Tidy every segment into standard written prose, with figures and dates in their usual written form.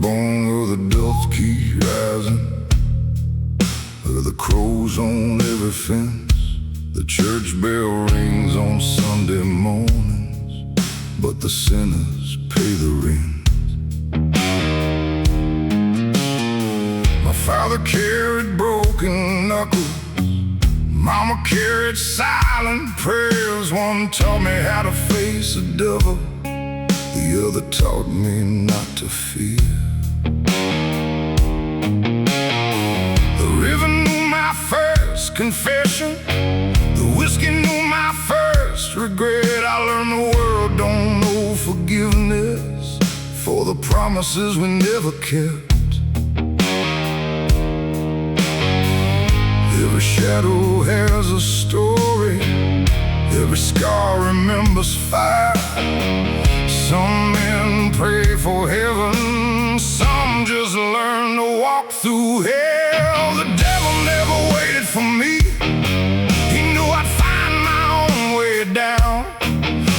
born where the doves keep rising, where the crows on every fence. The church bell rings on Sunday mornings, but the sinners pay the rent. My father carried broken knuckles, Mama carried silent prayers. One taught me how to face the devil, the other taught me not to fear. The river knew my first confession, the whiskey knew my first regret. I learned the world don't know forgiveness for the promises we never kept. Every shadow has a story, every scar remembers fire. Some men pray for heaven, some just learn to walk through hell. The devil never waited for me, he knew I'd find my own way down,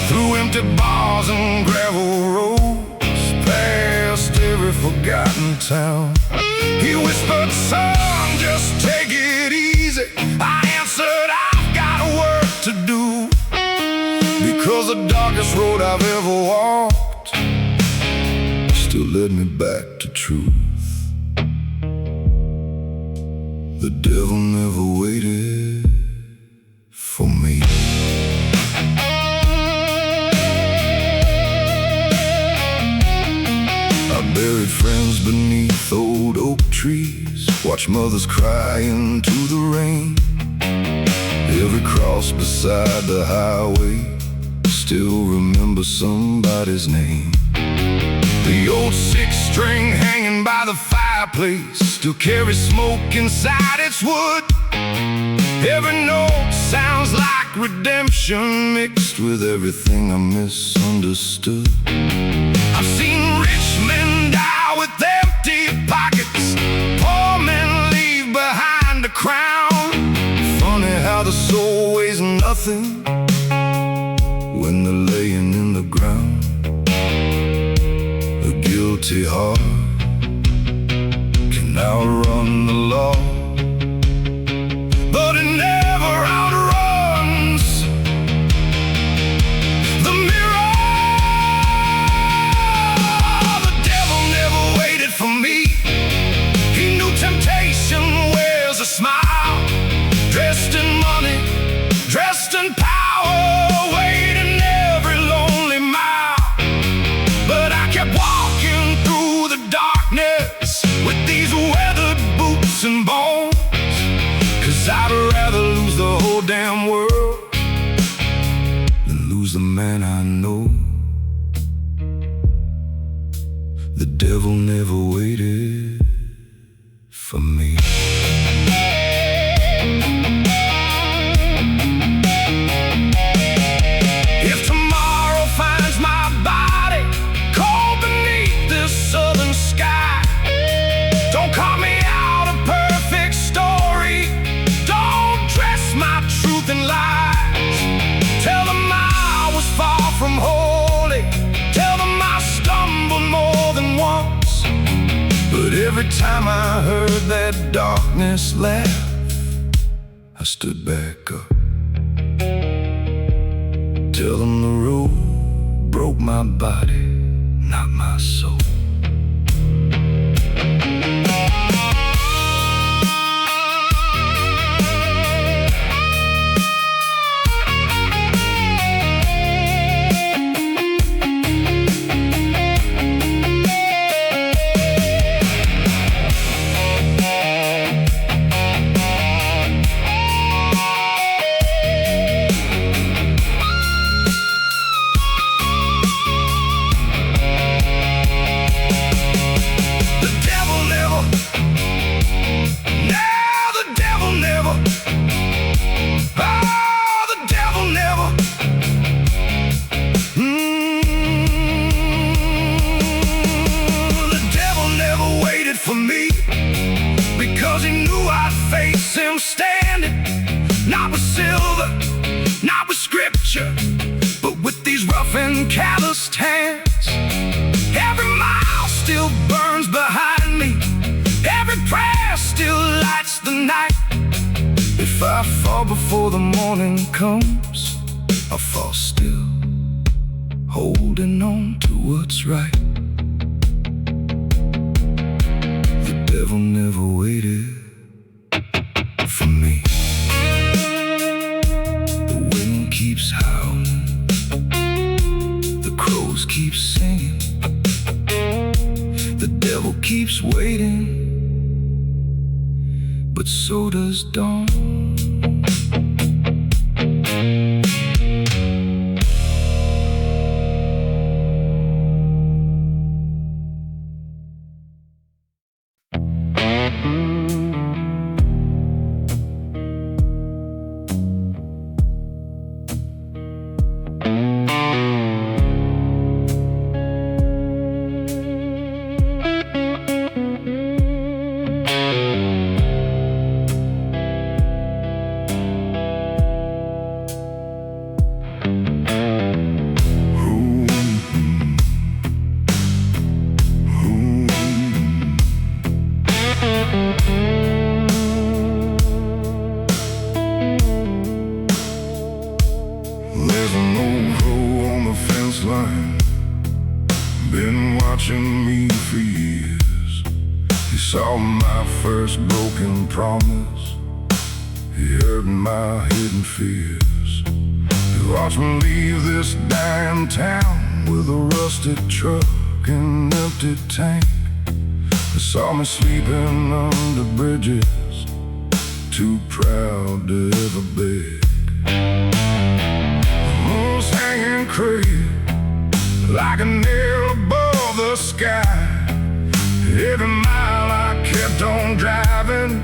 through empty bars and gravel roads, past every forgotten town. He whispered, son, just take it easy. I answered, I've got work to do, because the darkest road I've ever walked still led me back to truth. The devil never waited for me. I buried friends beneath old oak trees, watched mothers cry into the rain. Every cross beside the highway still remember somebody's name. The old six-string hanging by the fireplace still carries smoke inside its wood. Every note sounds like redemption mixed with everything I misunderstood. I've seen rich men die with empty pockets, poor men leave behind a crown. Funny how the soul weighs nothing when they're laying in the ground. A guilty heart can outrun the law, but it never outruns the mirror. The devil never waited for me, he knew temptation wears a smile, dressed in money, dressed in power, waiting every lonely mile. But I kept walking through the darkness with these weathered boots and bones, 'cause I'd rather lose the whole damn world than lose the man I know. The devil never waited for me. If tomorrow finds my body cold beneath this southern sky, don't call me out a perfect story, don't dress my truth in lies. Tell them I was far from holy, tell them I stumbled more than once, but every time I heard that darkness laugh, I stood back up. Tell them the road broke my body, not my soul. For me, because he knew I'd face him standing, not with silver, not with scripture, but with these rough and calloused hands. Every mile still burns behind I fall before the morning comes. I fall still, holding on to what's right. The devil never waited for me. The wind keeps howling, the crows keep singing, the devil keeps waiting, but so does dawn. There's an old crow on the fence line, been watching me for years. He saw my first broken promise, he heard my hidden fears. He watched me leave this dying town with a rusted truck and an empty tank. He saw me sleeping under bridges, too proud to ever beg. Hanging crazy like a nail above the sky. Every mile I kept on driving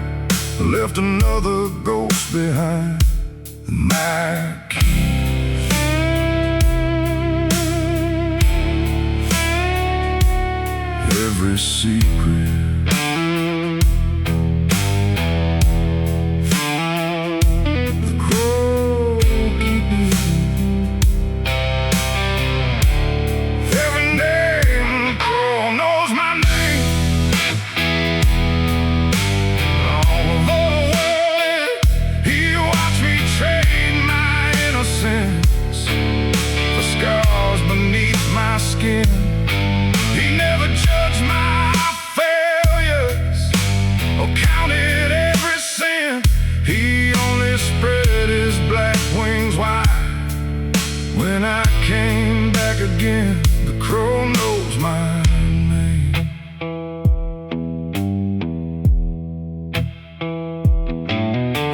left another ghost behind. My keys, every secret, he never judged my failures or counted every sin. He only spread his black wings wide. When I came back again, the crow knows my name.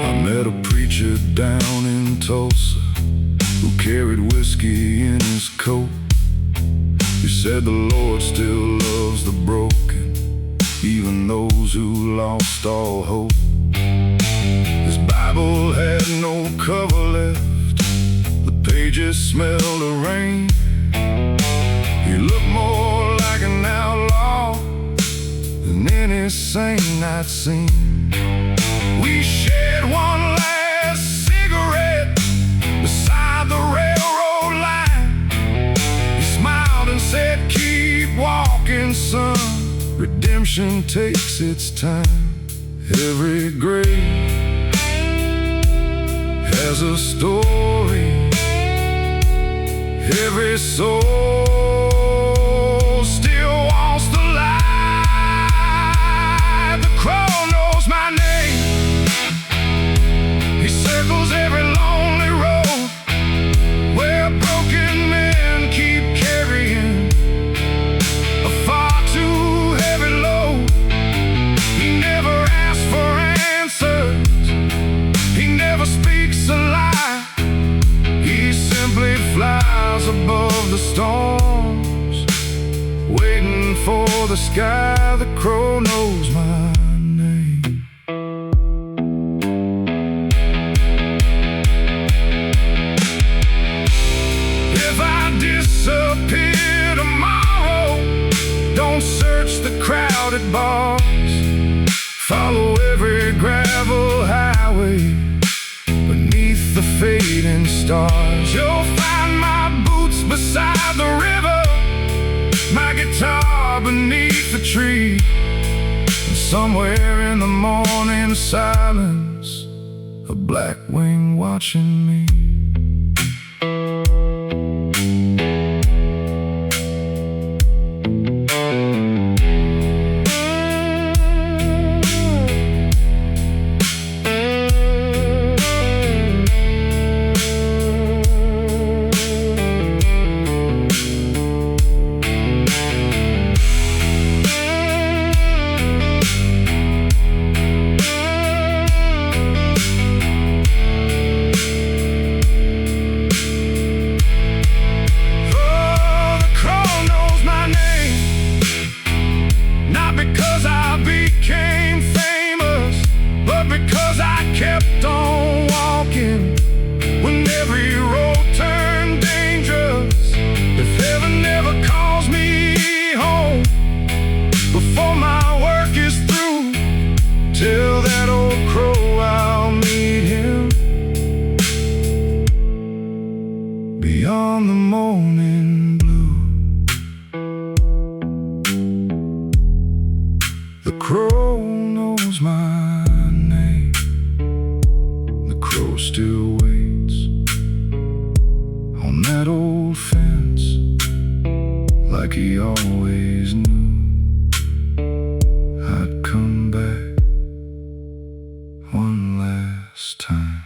I met a preacher down in Tulsa who carried whiskey in his coat. He said the Lord still loves the broken, even those who lost all hope. His Bible had no cover left, the pages smelled of rain. He looked more like an outlaw than any saint I'd seen. We shared one last cigarette beside the railroad line. He smiled and said, "Keep walking, son, redemption takes its time." Every grave has a story, every soul still wants the light. The crow knows my name, he circles every lonely road where broken men keep carrying a far too heavy load. He never asks for answers, he never speaks a lie. He simply flies above the storms, waiting for the sky. The crow knows my name. If I disappear tomorrow, don't search the crowded bars. Follow every gravel highway beneath the fading stars. You'll find my boots beside the river, my guitar beneath the tree. And somewhere in the morning silence, a black wing watching me. Beyond the morning blue, the crow knows my name. The crow still waits on that old fence, like he always knew I'd come back one last time.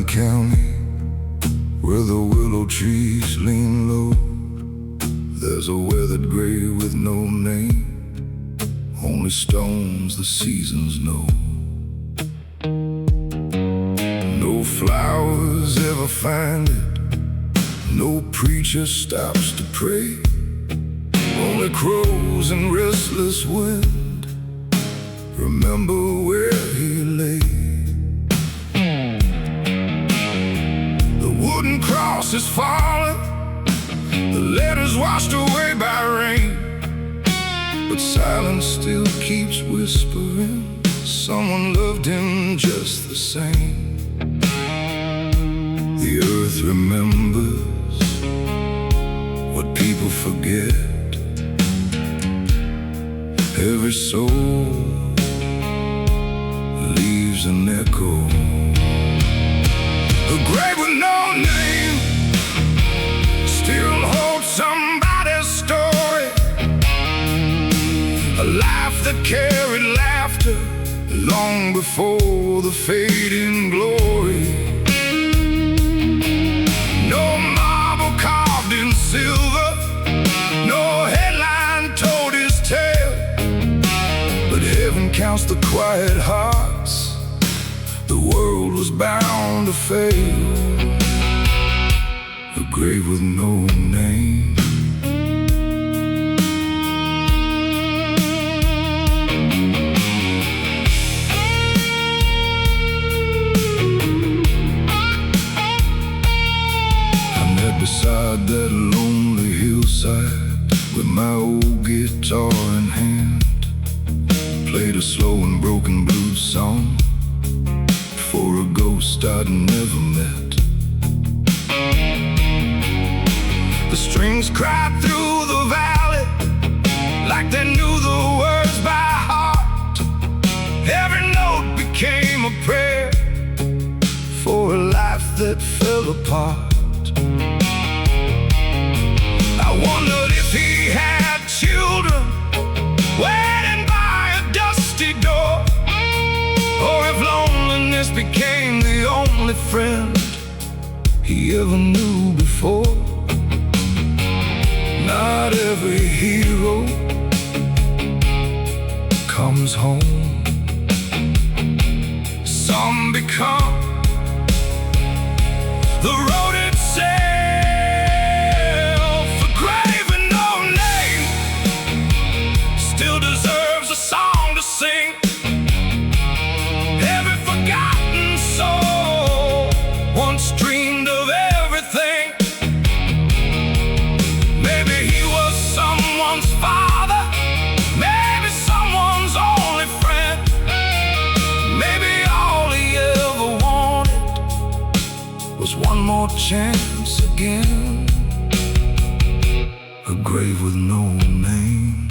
County, where the willow trees lean low, there's a weathered grave with no name, only stones the seasons know. No flowers ever find it, no preacher stops to pray, only crows and restless wind remember where he lay. Wooden cross is fallen, the letters washed away by rain, but silence still keeps whispering, someone loved him just the same. The earth remembers what people forget, every soul leaves an echo. A grave with no name still holds somebody's story, a life that carried laughter long before the fading glory. No marble carved in silver, no headline told his tale, but heaven counts the quiet hearts the world was bound to fail. A grave with no name. I met beside that lonely hillside with my old guitar in hand, played a slow and broken blues song for a ghost I'd never met. The strings cried through the valley like they knew the words by heart. Every note became a prayer for a life that fell apart. I wondered if he had children waiting by a dusty door, or if loneliness became the only friend he ever knew before. Not every hero comes home. Some become the road itself, a grave with no chance again. A grave with no name.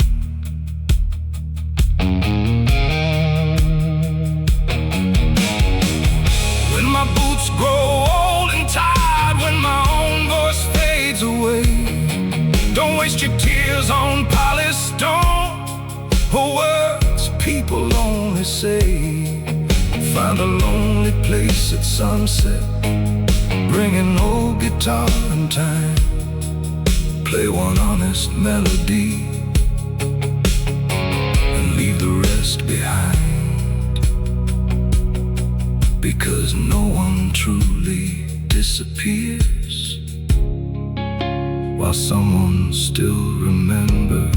When my boots grow old and tired, when my own voice fades away, don't waste your tears on polished stone or words people only say. Find a lonely place at sunset, bring an old guitar and time, play one honest melody, and leave the rest behind. Because no one truly disappears while someone still remembers.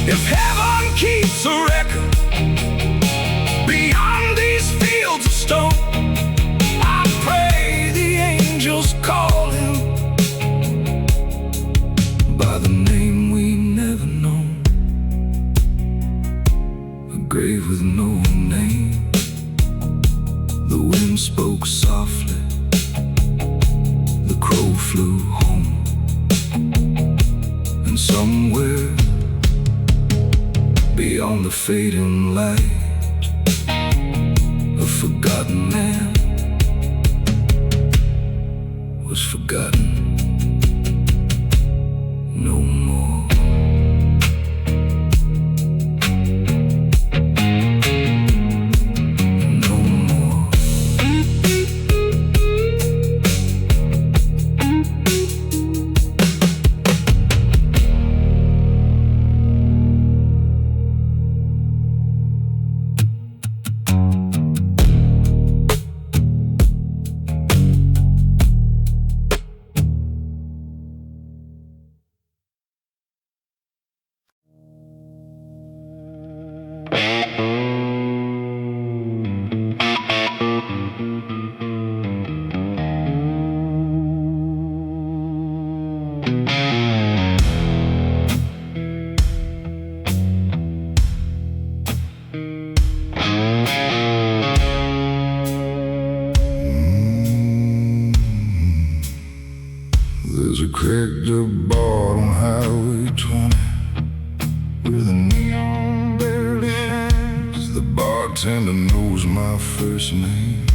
If heaven keeps a record beyond these fields of stone, I pray the angels call him by the name we never know. A grave with no name. The wind spoke softly, the crow flew home, and somewhere beyond the fading light, a forgotten man was forgotten no more. No more. There's a cracked up bar on Highway 20 where the neon barely hangs. The bartender knows my first name,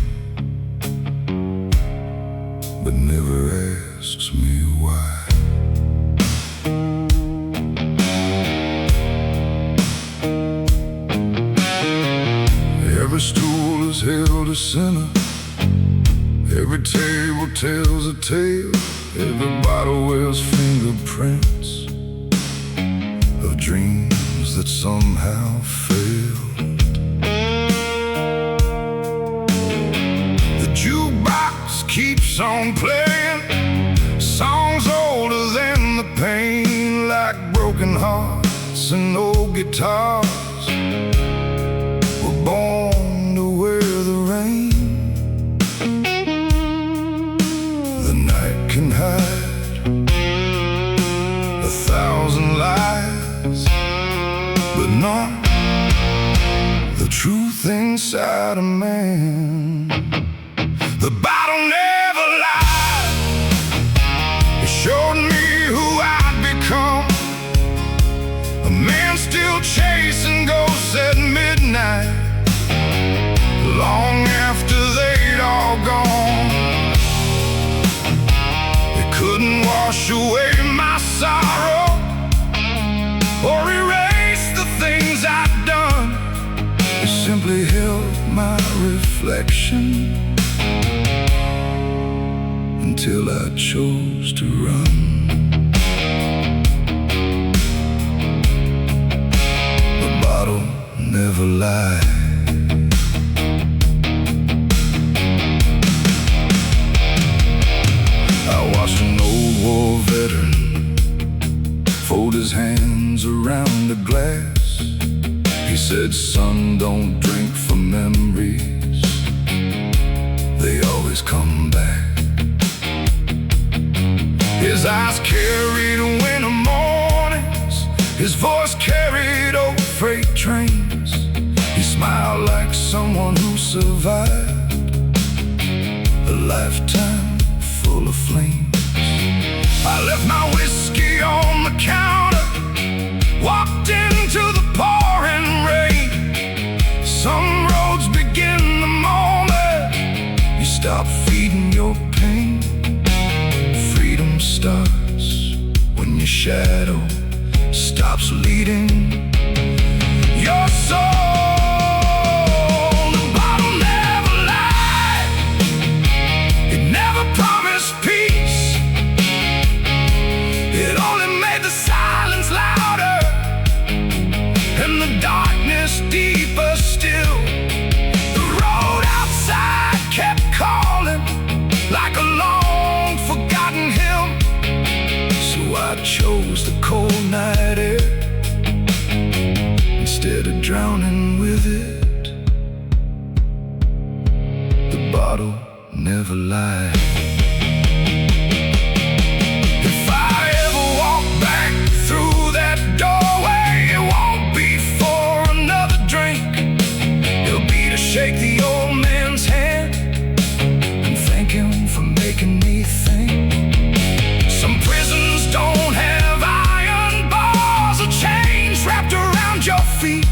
but never asks me why. Every stool is held a sinner, every table tells a tale, every bottle wears fingerprints of dreams that somehow failed. The jukebox keeps on playing songs older than the pain, like broken hearts and old guitars were born to wear the rain. The night can hide 1,000 lies, but not the truth inside a man. The bottle never lied. It showed me who I'd become, a man still chasing ghosts at midnight, long after they'd all gone. It couldn't wash away my sorrow or erase the things I'd done. It simply held my reflection reflection until I chose to run. The bottle never lied. I watched an old war veteran fold his hands around the glass. He said, "Son, don't drink for memories, they always come back." His eyes carried winter mornings, his voice carried old freight trains. He smiled like someone who survived a lifetime full of flames. I left my whiskey on the counter, walked into the pouring rain. Some roads begin the moment you stop feeding your pain. Freedom starts when your shadow stops leading your soul. The bottle never lied, it never promised peace. It only made the silence louder and the darkness deeper still. The road outside kept calling like a long forgotten hymn. So I chose the cold night air instead of drowning with it. The bottle never lied. If I ever walk back through that doorway, it won't be for another drink. It'll be to shake the old man's hand and thank him for making me think. Some prisons don't have iron bars or chains wrapped around your feet.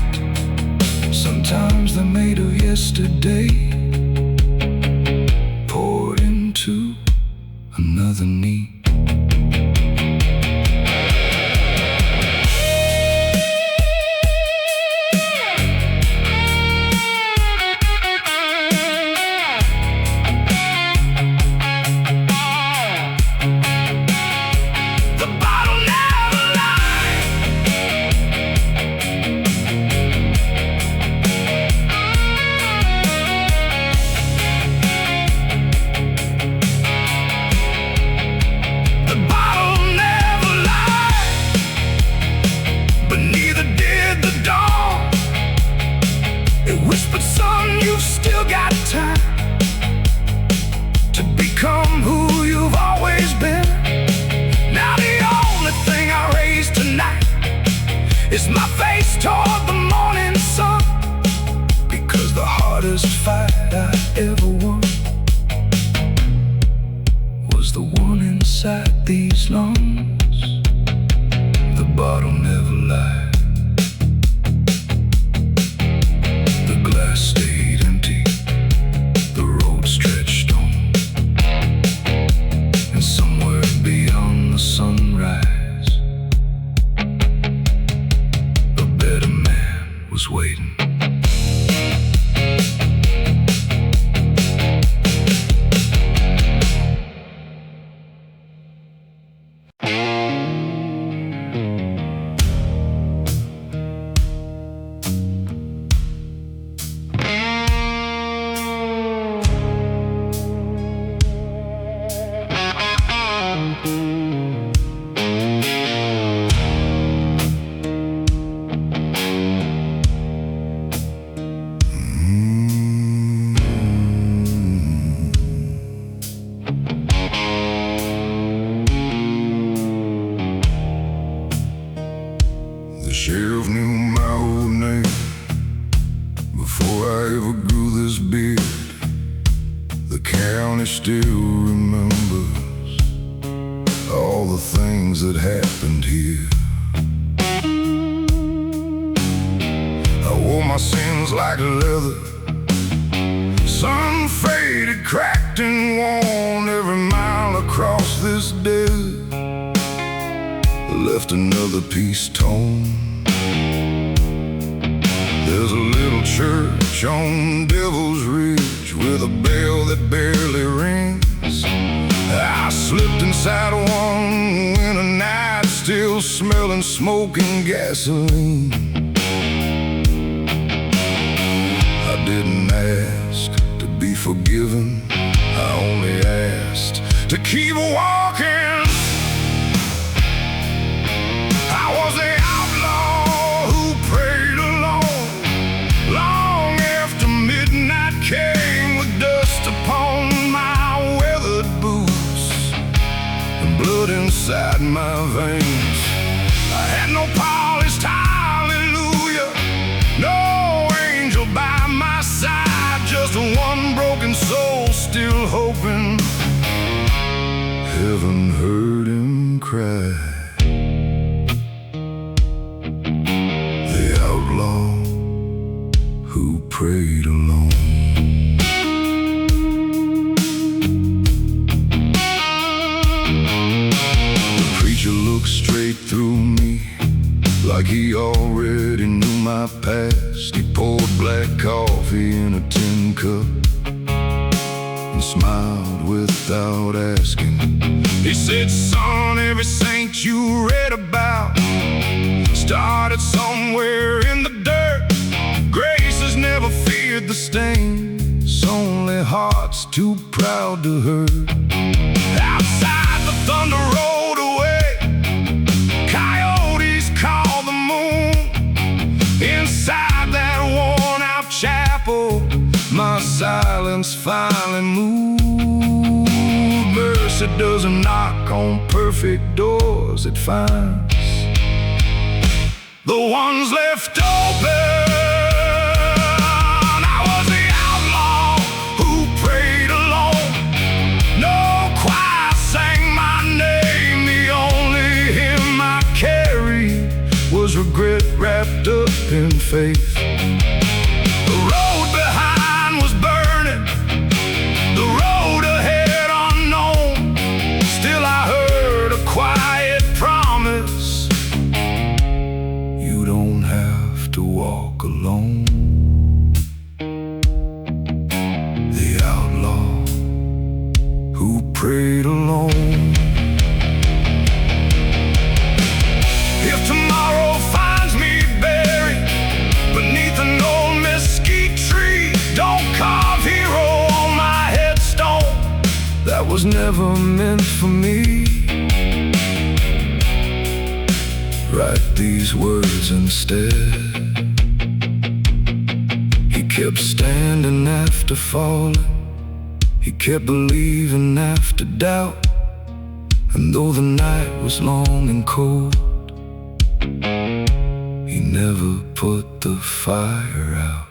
Sometimes they're made of yesterday, poured into another need. The bottle never lied. The bottle never lied, but neither did the dawn. It whispered, "Son, you've still got time to become who you've always been." Now the only thing I raise tonight is my face toward the morning sun, because the hardest fight I ever won was the one inside these lungs. The bottle never lied. The glass stayed empty, the road stretched on, and somewhere beyond the sunrise, a better man was waiting. The sheriff knew my old name before I ever grew this beard. The county still remembers all the things that happened here. I wore my sins like leather, sun faded, cracked and worn. Every mile across this desert left another piece torn. There's a little church on Devil's Ridge with a bell that barely rings. I slipped inside one winter night, still smelling smoke and gasoline. I didn't ask to be forgiven, I only asked to keep walking. I was the outlaw who prayed alone, long after midnight came, with dust upon my weathered boots and blood inside my veins. I had no polished hallelujah, no angel by my side, just one broken soul still hoping heaven heard him cry. The outlaw who prayed alone. The preacher looked straight through me, like he already knew my past. He poured black coffee in a tin cup and smiled without asking. He said, son, every saint you read about started somewhere in the dirt. Grace has never feared the stains, only hearts too proud to hurt. Outside the thunder rolled away, coyotes called the moon. Inside that worn out chapel, my silence finally moved. Mercy doesn't knock on perfect doors, it finds the ones left open. I was the outlaw who prayed alone. No choir sang my name, the only hymn I carried was regret wrapped up in faith. The road behind was burning, the road ahead unknown. Still I heard a quiet promise: you don't have to walk alone. The outlaw who prayed alone. If tomorrow finds me buried beneath an old mesquite tree, don't carve hero on my headstone, that was never meant for me. Write these words instead. He kept standing after falling, he kept believing after doubt. And though the night was long and cold, he never put the fire out.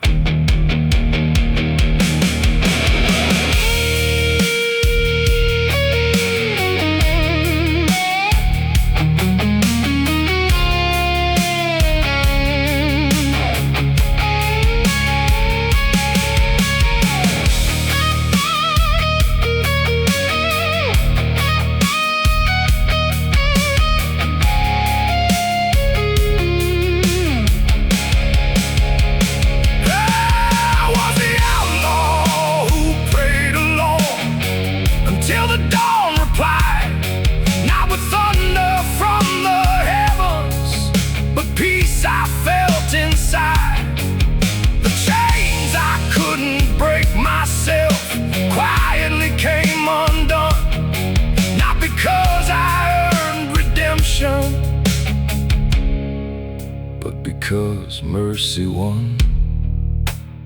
But because mercy won.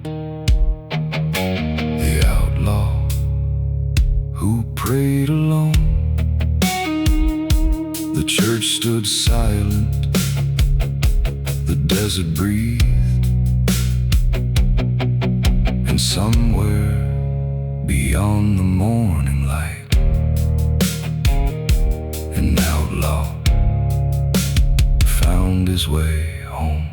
The outlaw who prayed alone. The church stood silent, the desert breathed, and somewhere beyond the morning light, an outlaw found his way home.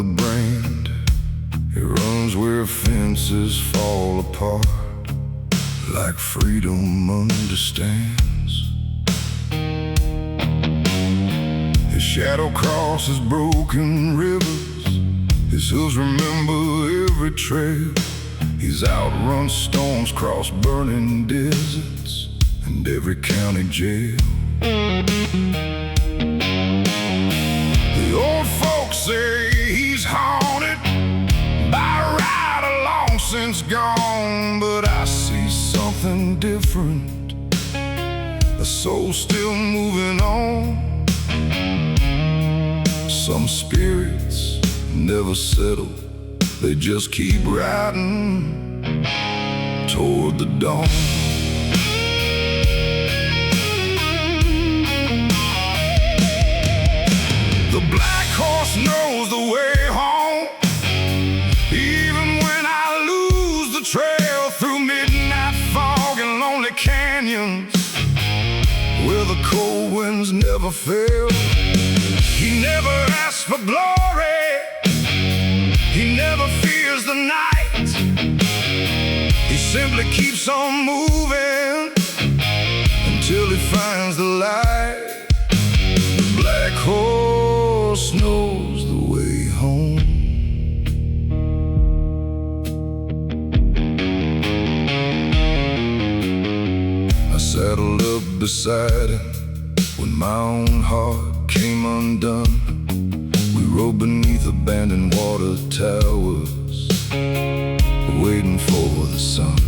a brand. He runs where fences fall apart, like freedom understands. His shadow crosses broken rivers, his hills remember every trail. He's outrun storms, crossed burning deserts, and every county jail. The old folks say he's haunted by a rider long since gone, but I see something different, a soul still moving on. Some spirits never settle, they just keep riding toward the dawn. The black horse knows the way home, even when I lose the trail through midnight fog and lonely canyons where the cold winds never fail. He never asks for glory, he never fears the night. He simply keeps on moving until he finds the light. The black horse knows the way home. I saddled up beside him when my own heart came undone. We rode beneath abandoned water towers, waiting for the sun.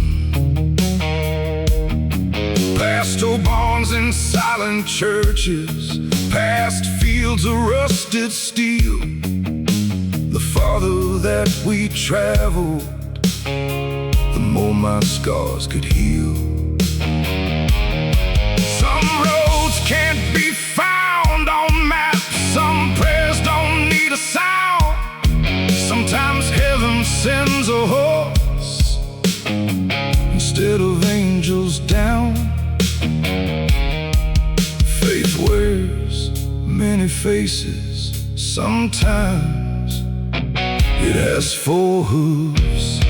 Past old barns and silent churches, past fields of rusted steel. The farther that we traveled, the more my scars could heal. Some roads can't be found on maps, some prayers don't need a sound. Sometimes heaven sends a horse instead of angels down. Faith wears many faces, sometimes it has 4 hooves.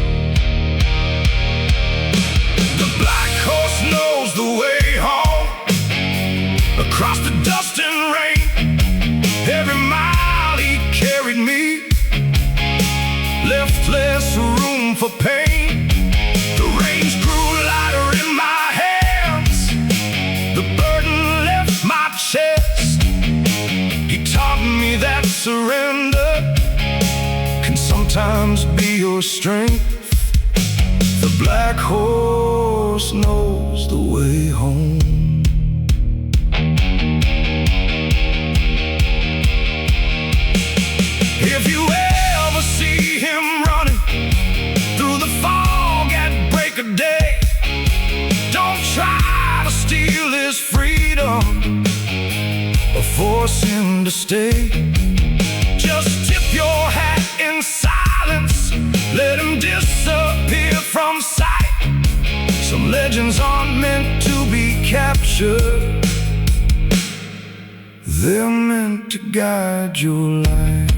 The black horse knows the way home, across the dust and rain. Every mile he carried me left less room for pain. The reins grew lighter in my hands, the burden left my chest. He taught me that surrender can sometimes be your strength. The black horse knows the way home. If you ever see him running through the fog at break of day, don't try to steal his freedom or force him to stay. Just tip your hat in silence, let him disappear from sight. Some legends aren't meant to be captured, they're meant to guide your life.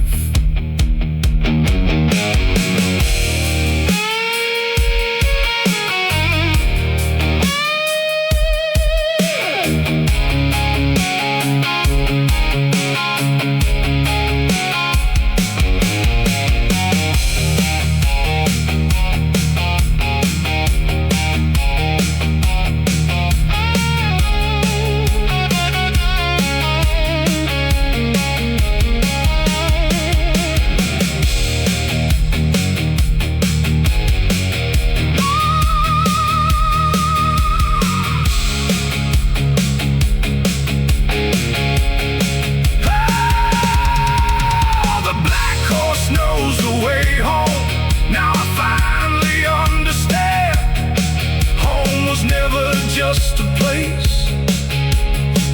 Just a place,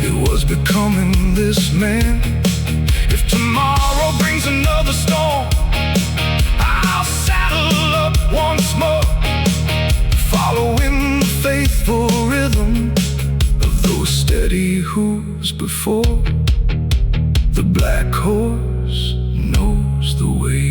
it was becoming this man. If tomorrow brings another storm, I'll saddle up once more, following the faithful rhythm of those steady hooves before. The black horse knows the way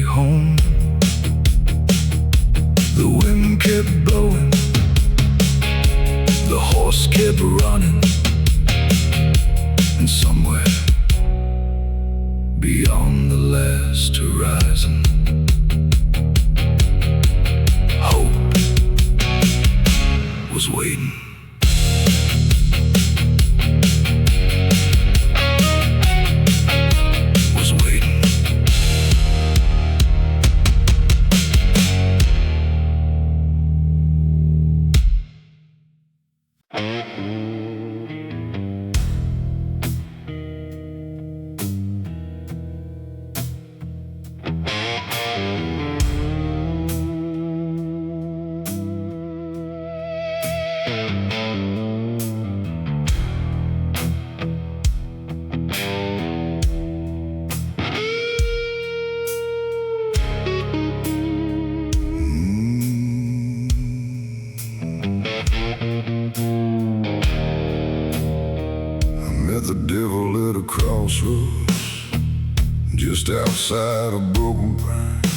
beside a broken ground.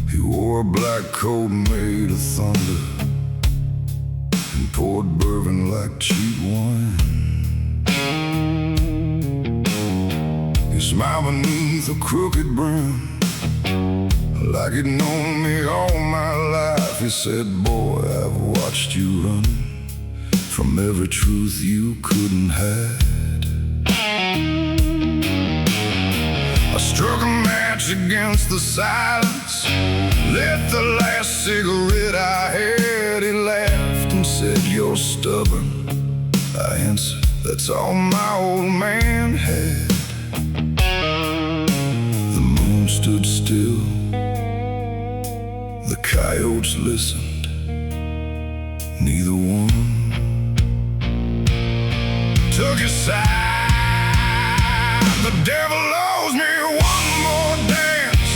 He wore a black coat made of thunder and poured bourbon like cheap wine. He smiled beneath a crooked brim, like he'd known me all my life. He said, "Boy, I've watched you running from every truth you couldn't hide." I struck a match against the silence, lit the last cigarette I had. He laughed and said, "You're stubborn." I answered, "That's all my old man had." The moon stood still, the coyotes listened, neither one took his side. The devil owes me one more dance,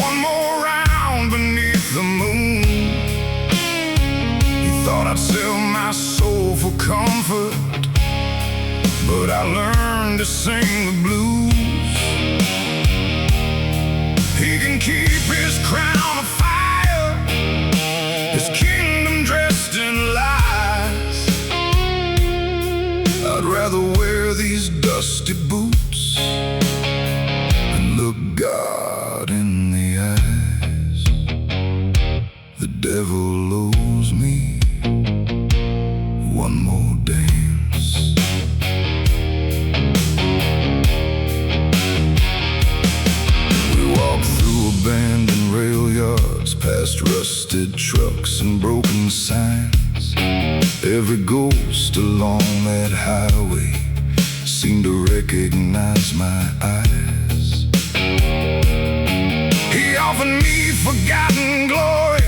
one more round beneath the moon. He thought I'd sell my soul for comfort, but I learned to sing the blues. He can keep his crown of fire, his kingdom dressed in lies. I'd rather wear these dusty boots and look God in the eyes. The devil owes me one more dance. We walked through abandoned rail yards, past rusted trucks and broken signs. Every ghost along that highway seemed to recognize my eyes. He offered me forgotten glory,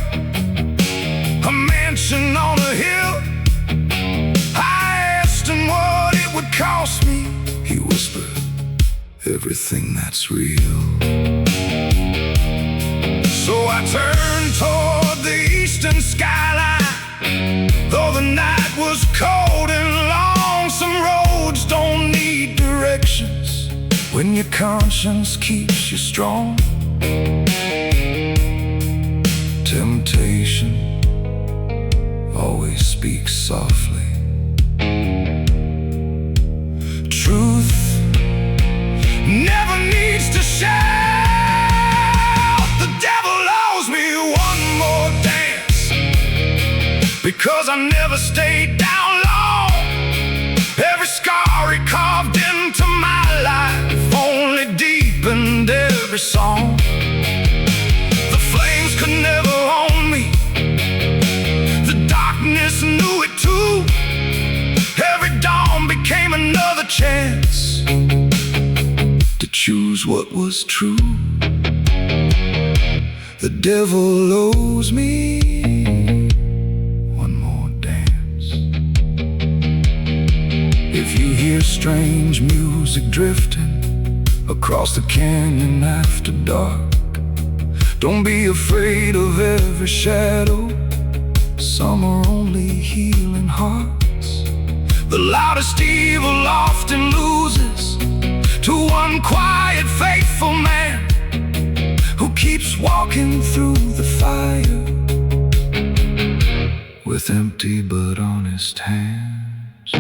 a mansion on a hill. I asked him what it would cost me. He whispered, "Everything that's real." So I turned toward the eastern skyline, though the night was cold and long. Some roads don't need directions when your conscience keeps you strong. Temptation always speaks softly. Truth never needs to shout. The devil owes me one more dance, because I never stayed down long. Every scar he carved into my life only deepened every song. The flames could never own me, the darkness knew it too. Every dawn became another chance to choose what was true. The devil owes me one more dance. If you hear strange music drifting across the canyon after dark, don't be afraid of every shadow. Some are only healing hearts. The loudest evil often loses to one quiet, faithful man who keeps walking through the fire with empty but honest hands.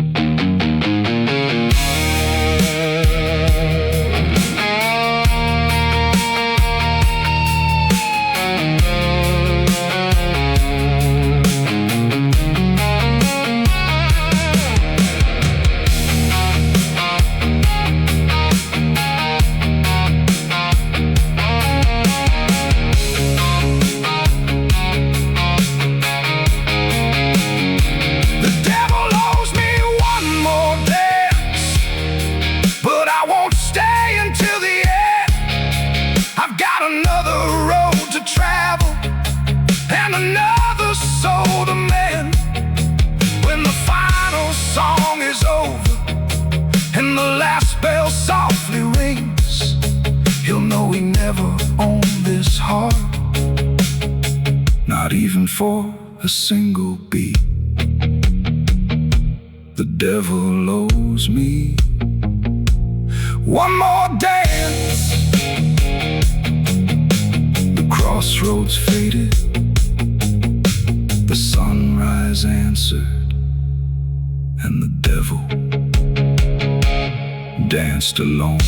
Not even for a single beat. The devil owes me one more dance. The crossroads faded, the sunrise answered, and the devil danced alone.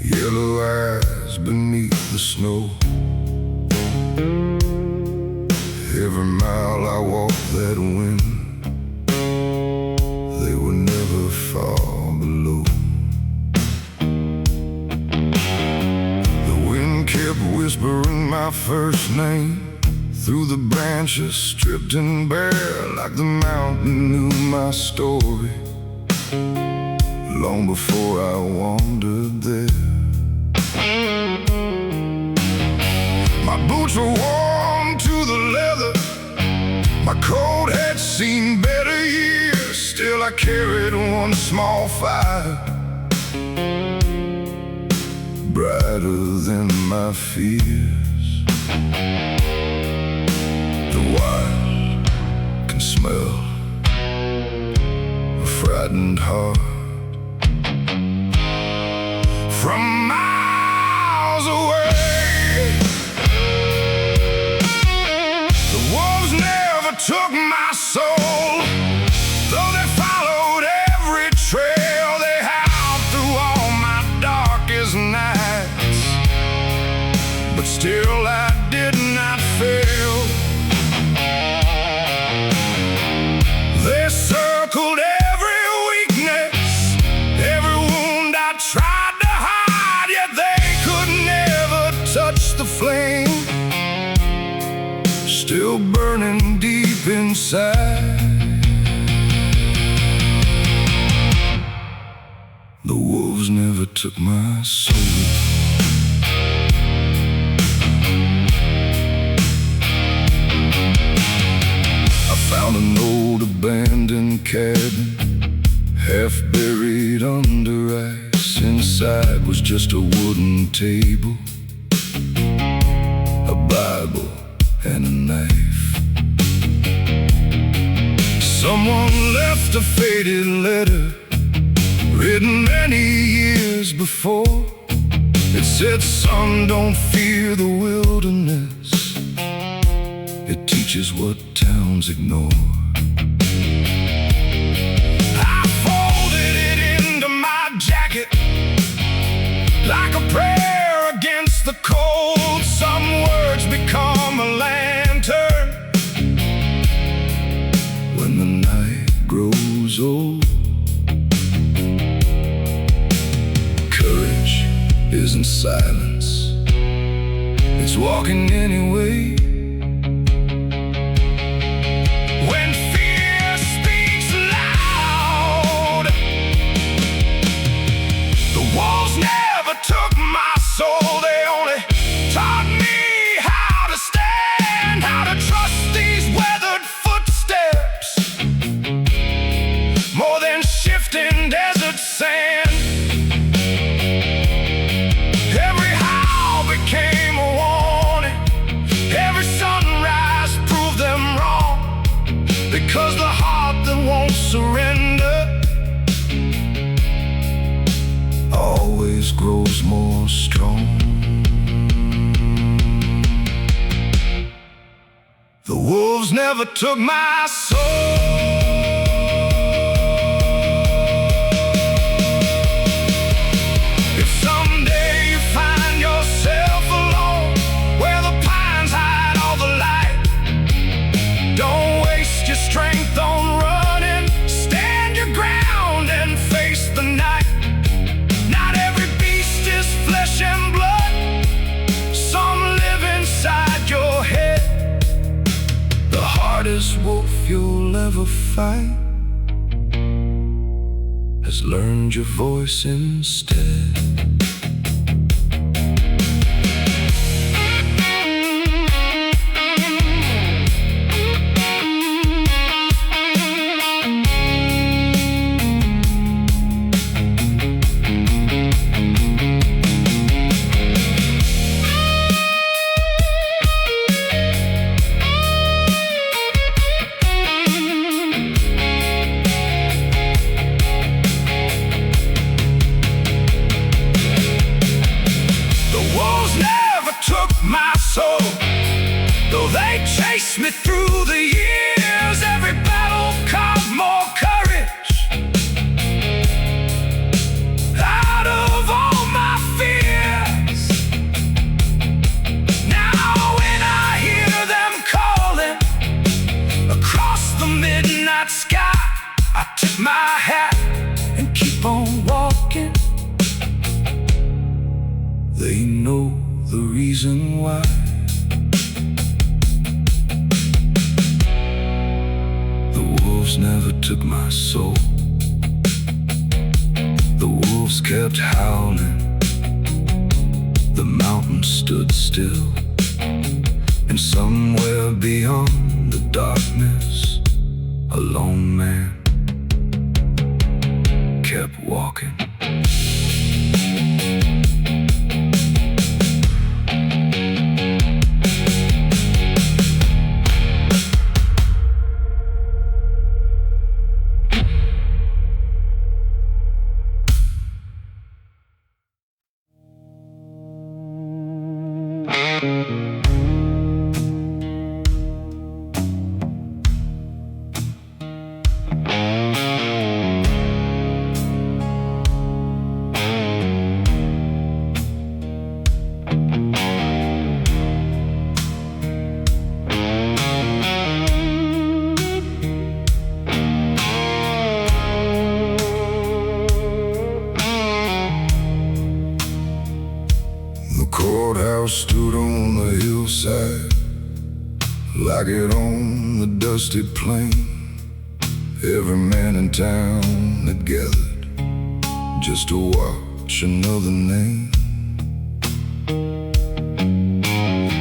Yellow eyes beneath the snow. Every mile I walked that wind, they were never far below. The wind kept whispering my first name through the branches, stripped and bare, like the mountain knew my story long before I wandered there. My boots were warm to the leather, my coat had seen better years. Still I carried one small fire, brighter than my fears. The wild can smell a frightened heart from miles away. The wolves never took my soul, though they followed every trail. They howled through all my darkest nights, but still I did not fail. They circled every weakness, every wound I tried to hide, yet they could never touch the flame still burning deep inside. The wolves never took my soul. I found an old abandoned cabin, half buried under ice. Inside was just a wooden table, a Bible and a knife. Someone left a faded letter, written many years before. It said, "Son, don't fear the wilderness, it teaches what towns ignore." I folded it into my jacket like a prayer against the cold. Some words become a lantern when the night grows old. Courage isn't silence, it's walking anyway. When fear speaks loud, the wolves never took my soul. They only taught me how to stand, how to trust these weathered footsteps, more than shifting desert sand. Every howl became a warning, every sunrise proved them wrong, because the heart that won't surrender always grows more strong. The wolves never took my soul. If someday you find yourself alone, where the pines hide all the light, don't waste your strength on running. Stand your ground and ever fight has learned your voice instead. Though they chased me through the years, every battle caused more courage. Out of all my fears, now when I hear them calling across the midnight sky, I tip my hat and keep on walking. They know the reason why. Never took my soul. The wolves kept howling. The mountain stood still. And somewhere beyond the darkness, a lone man kept walking. Courthouse stood on the hillside, like it on the dusty plain. Every man in town had gathered just to watch another name.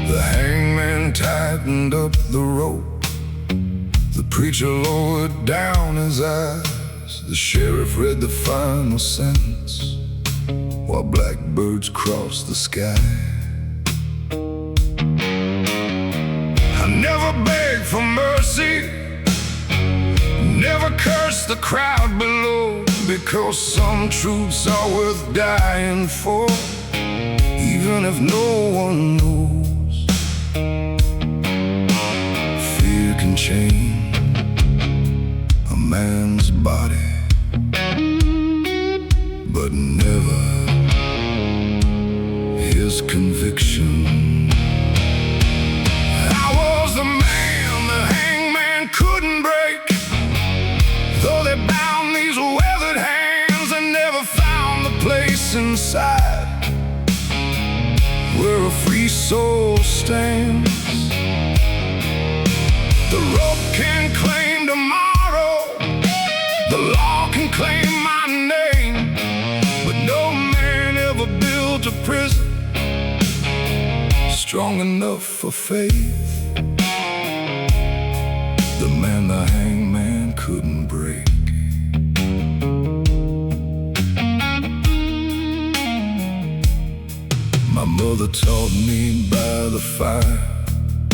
The hangman tightened up the rope. The preacher lowered down his eyes. The sheriff read the final sentence, while blackbirds crossed the sky. I never begged for mercy, never cursed the crowd below, because some truths are worth dying for, even if no one knows. Fear can change a man's body, but never his conviction. I was the man the hangman couldn't break. Though they bound these weathered hands, they never found the place inside where a free soul stands. The rope can claim tomorrow, the law can claim my name, but no man ever built a prison strong enough for faith. The man the hangman couldn't break. My mother taught me by the fire,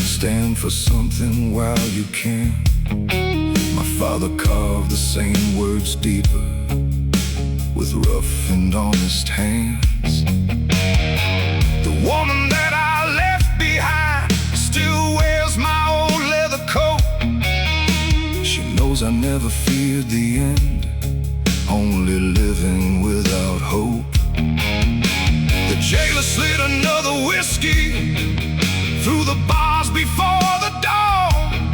stand for something while you can. My father carved the same words deeper with rough and honest hands. The woman that I left behind still wears my old leather coat. She knows I never feared the end, only living without hope. The jailer slid another whiskey through the bars before the dawn.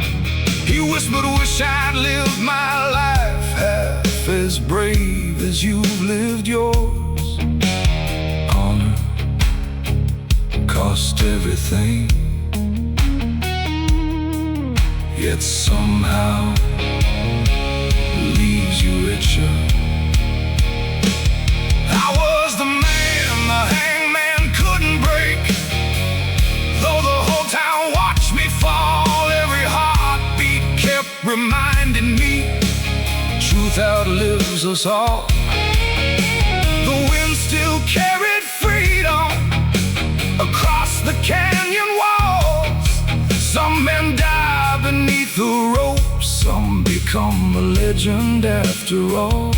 He whispered, wish I'd lived my life half as brave as you've lived yours. Honor cost everything, yet somehow leaves you richer. I was the man the hangman couldn't break. Though the whole town watched me fall, every heartbeat kept reminding me truth outlives us all. The wind still carried freedom across the canyon walls. Some men die beneath the rope, some become a legend after all.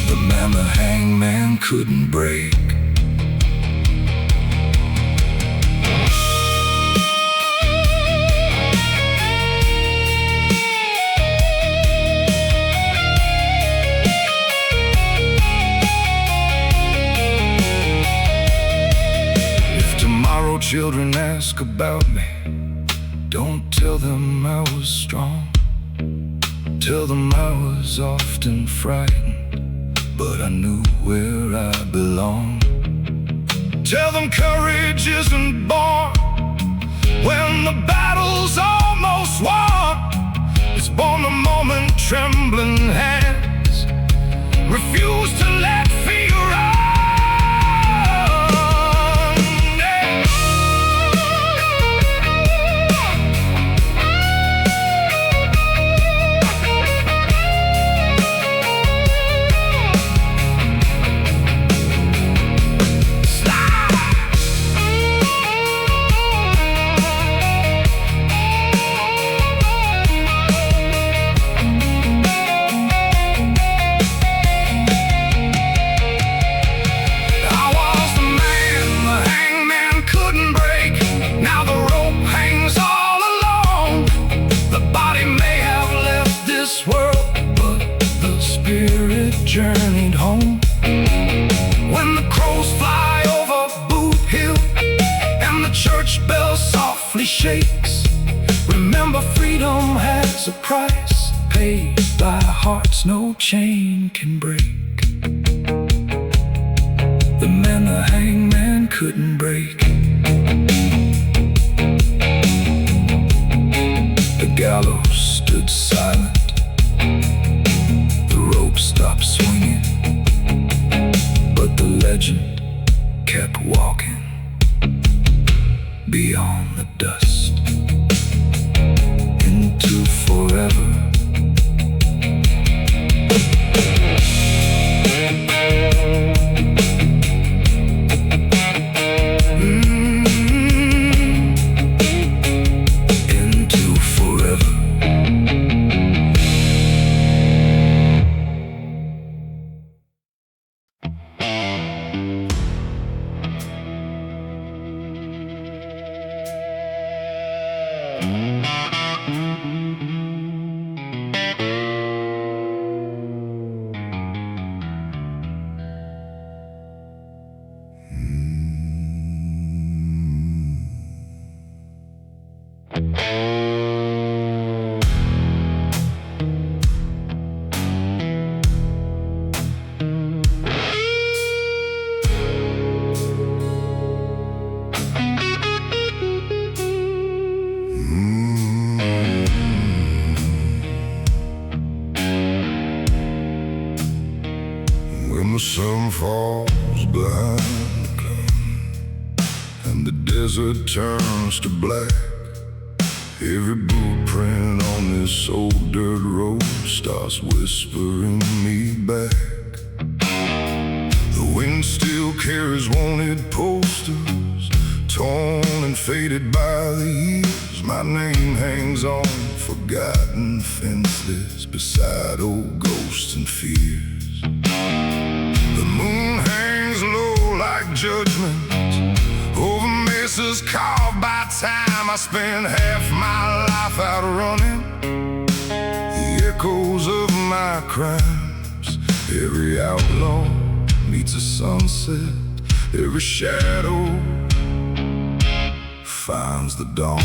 The man the hangman couldn't break. Children ask about me, don't tell them I was strong. Tell them I was often frightened, but I knew where I belonged. Tell them courage isn't born when the battle's almost won. It's born the moment trembling hands refuse to let fear run. Journeyed home. When the crows fly over Boot Hill and the church bell softly shakes, remember freedom has a price paid by hearts no chain can break. The man the hangman couldn't break. The gallows stood silent. Stopped swinging, but the legend kept walking beyond the dust into forever. Into forever. When the sun falls behind the cloud and the desert turns to black, every boot print on this old dirt road starts whispering me back. The wind still carries wanted posters, torn and faded by the years. My name hangs on forgotten fences beside old ghosts and fears. The moon hangs low like judgment over mesas carved by time. I spent half my life out running the echoes of my crimes. Every outlaw meets a sunset, every shadow finds the dawn.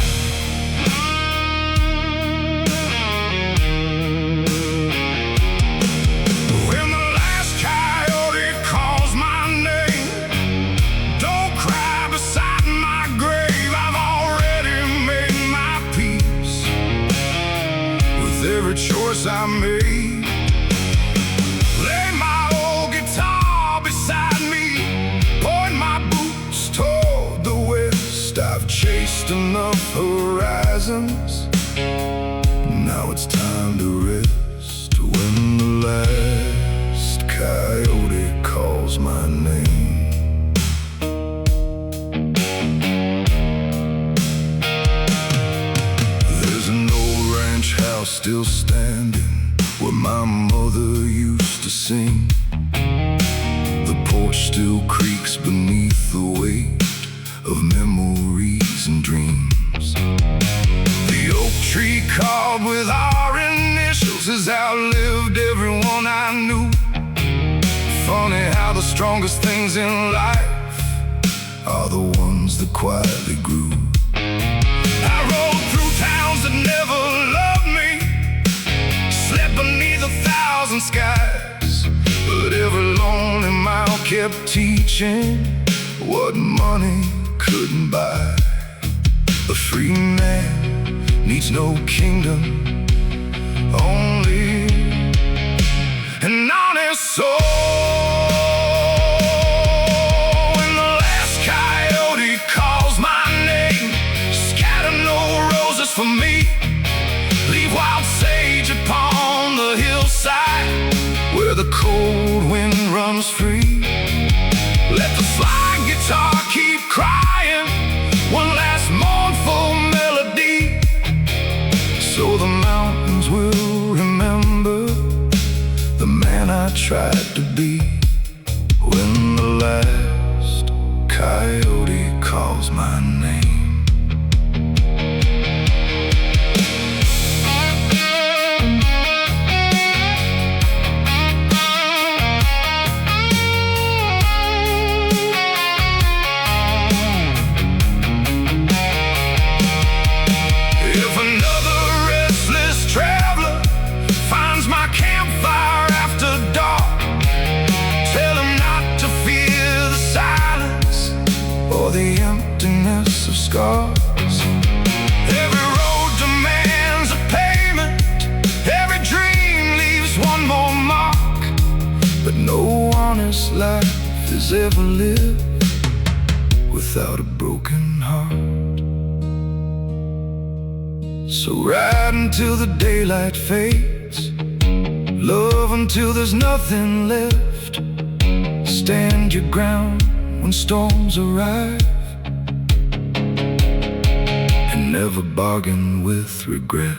silence. Now it's time to rest when the last coyote calls my name. There's an old ranch house still standing where my mother used to sing. The porch still creaks beneath the weight of memories and dreams. The oak tree carved with our initials has outlived everyone I knew. Funny how the strongest things in life are the ones that quietly grew. I rode through towns that never loved me, slept beneath 1,000 skies, but every lonely mile kept teaching what money couldn't buy. A free man needs no kingdom, only an honest soul. When the last coyote calls my name, scatter no roses for me, leave wild sage upon the hillside where the cold wind runs free. Let the slide guitar keep crying one last mournful melody, so the mountains will remember the man I tried to be. When the last coyote calls my name. The emptiness of scars. Every road demands a payment, every dream leaves one more mark, but no honest life is ever lived without a broken heart. So ride until the daylight fades, love until there's nothing left, stand your ground when storms arrive, and never bargain with regret.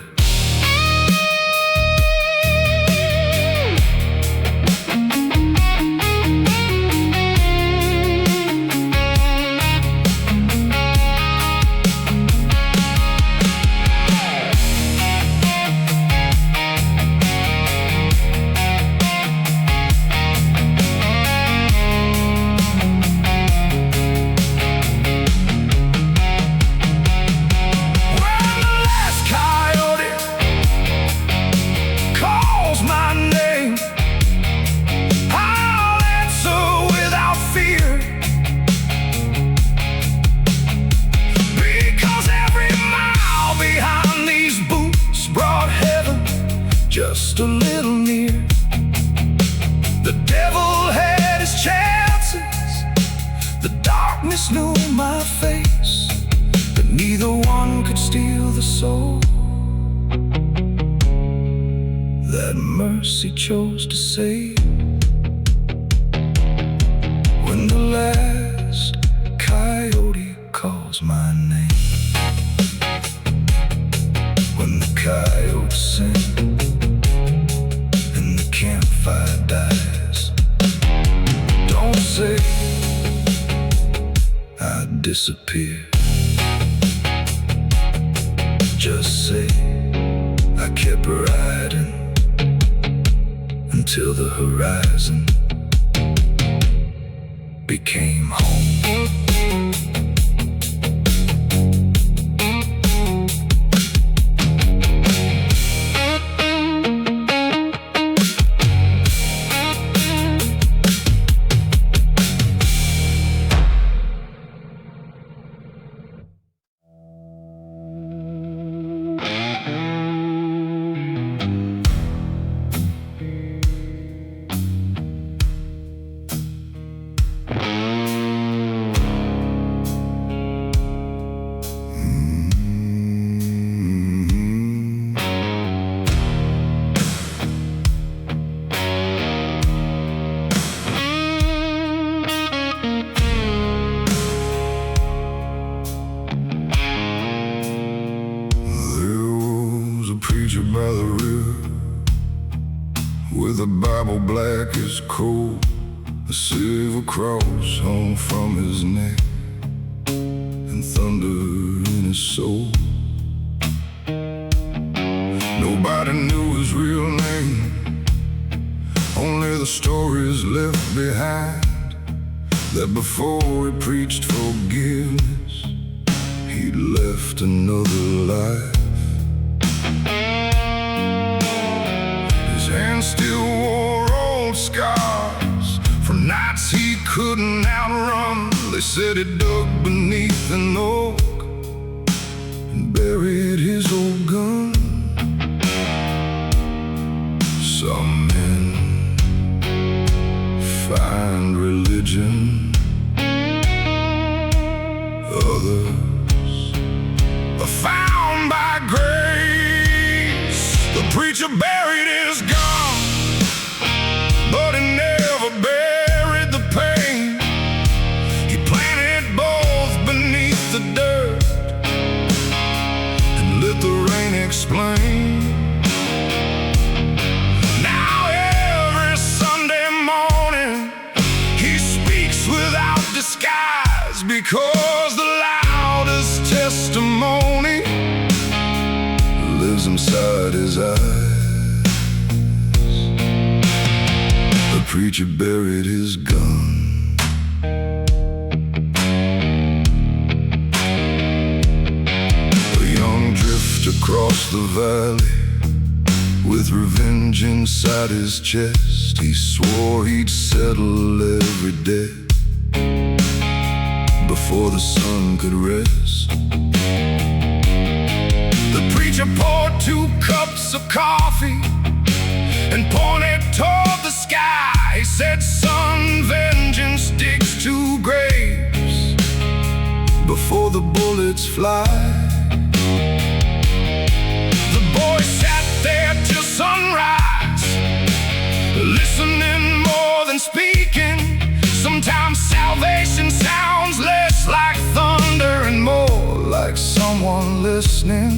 Just a little near. The devil had his chances, the darkness knew my face, but neither one could steal the soul that mercy chose to save. When the last coyote calls my name, when the coyotes sing, campfire dies, don't say I disappear, just say I kept riding until the horizon became home. A silver cross hung from his neck, and thunder in his soul. Nobody knew his real name, only the stories left behind, that before he preached forgiveness, he'd left another life. His hands still wore old scars from nights he couldn't outrun. They said he dug beneath an oak and buried his old gun. Some men find religion, others are found by grace. The preacher buried his gun, but he never buried the pain. He planted both beneath the dirt and let the rain explain. Now every Sunday morning he speaks without disguise, because the loudest testimony lives inside his eyes. The preacher buried his gun. A young drifter crossed the valley with revenge inside his chest. He swore he'd settle every debt before the sun could rest. The preacher poured 2 cups of coffee and pointed toward the sky. He said, "Son, vengeance digs 2 graves before the bullets fly." The boy sat there till sunrise, listening more than speaking. Sometimes salvation sounds less like thunder and more like someone listening.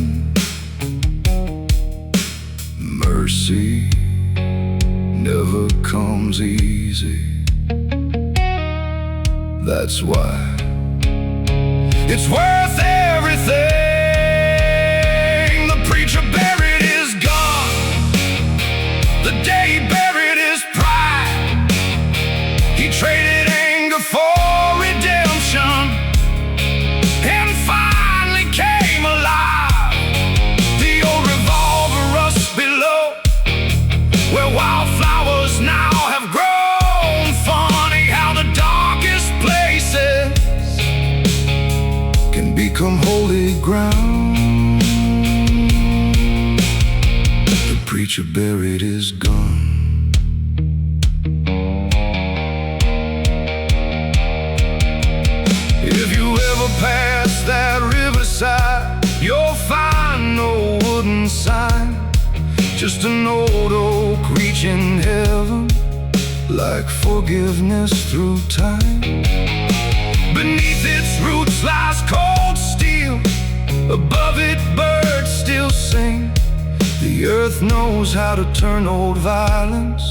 Mercy never comes easy. That's why it's worth everything. The preacher buried his gun the day he buried his pride. He traded anger for redemption and finally came alive. The old revolver rusts below, where wildflowers now have grown. Funny how the darkest places can become holy ground. The preacher buried his gun. If you ever pass that riverside, you'll find no wooden sign, just an old oak reaching heaven, like forgiveness through time. Beneath its roots lies cold steel, above it birds still sing. The earth knows how to turn old violence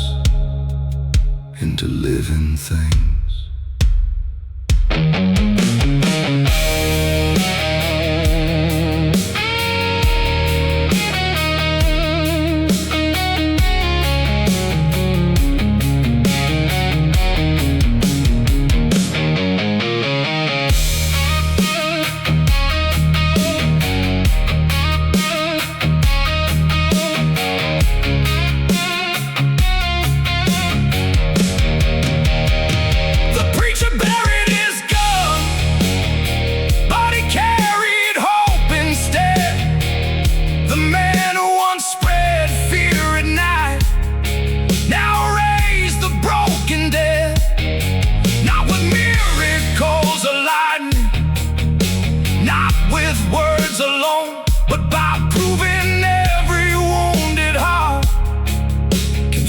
into living things.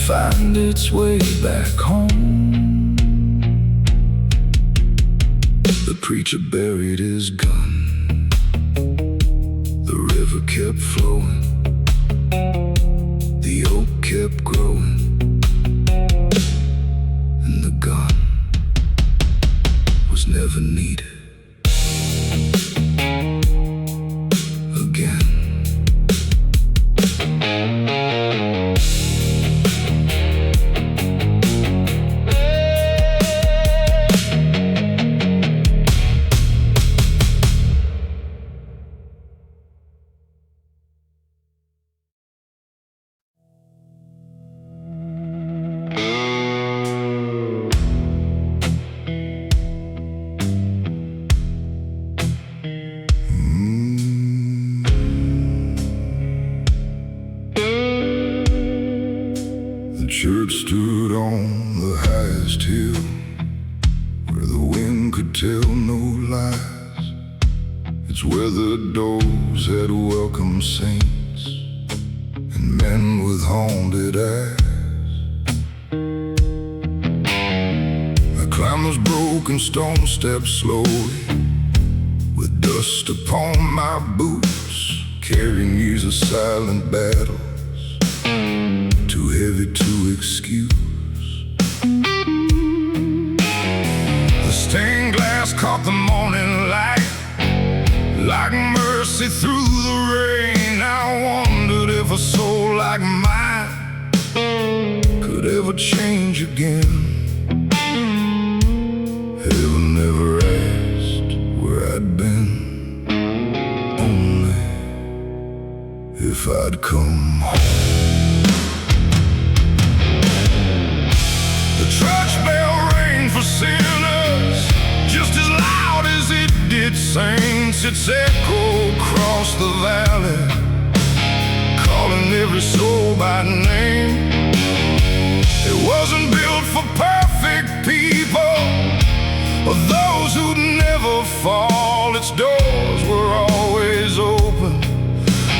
Find its way back home. The preacher buried his gun. The river kept flowing, the oak kept growing, and the gun never needed again. The church stood on the highest hill, where the wind could tell no lies. It's where the doors had welcomed saints and men with haunted eyes. I climbed those broken stone steps slowly, with dust upon my boots, carrying years of silent battles, too heavy to excuse. The stained glass caught the morning light like mercy through the rain. I wondered if a soul like mine could ever change again. Heaven never asked where I'd been, only if I'd come home. The church bell rang for sinners, just as loud as it did saints. Its echo across the valley, calling every soul by name. It wasn't built for perfect people, or those who'd never fall. Its doors were always open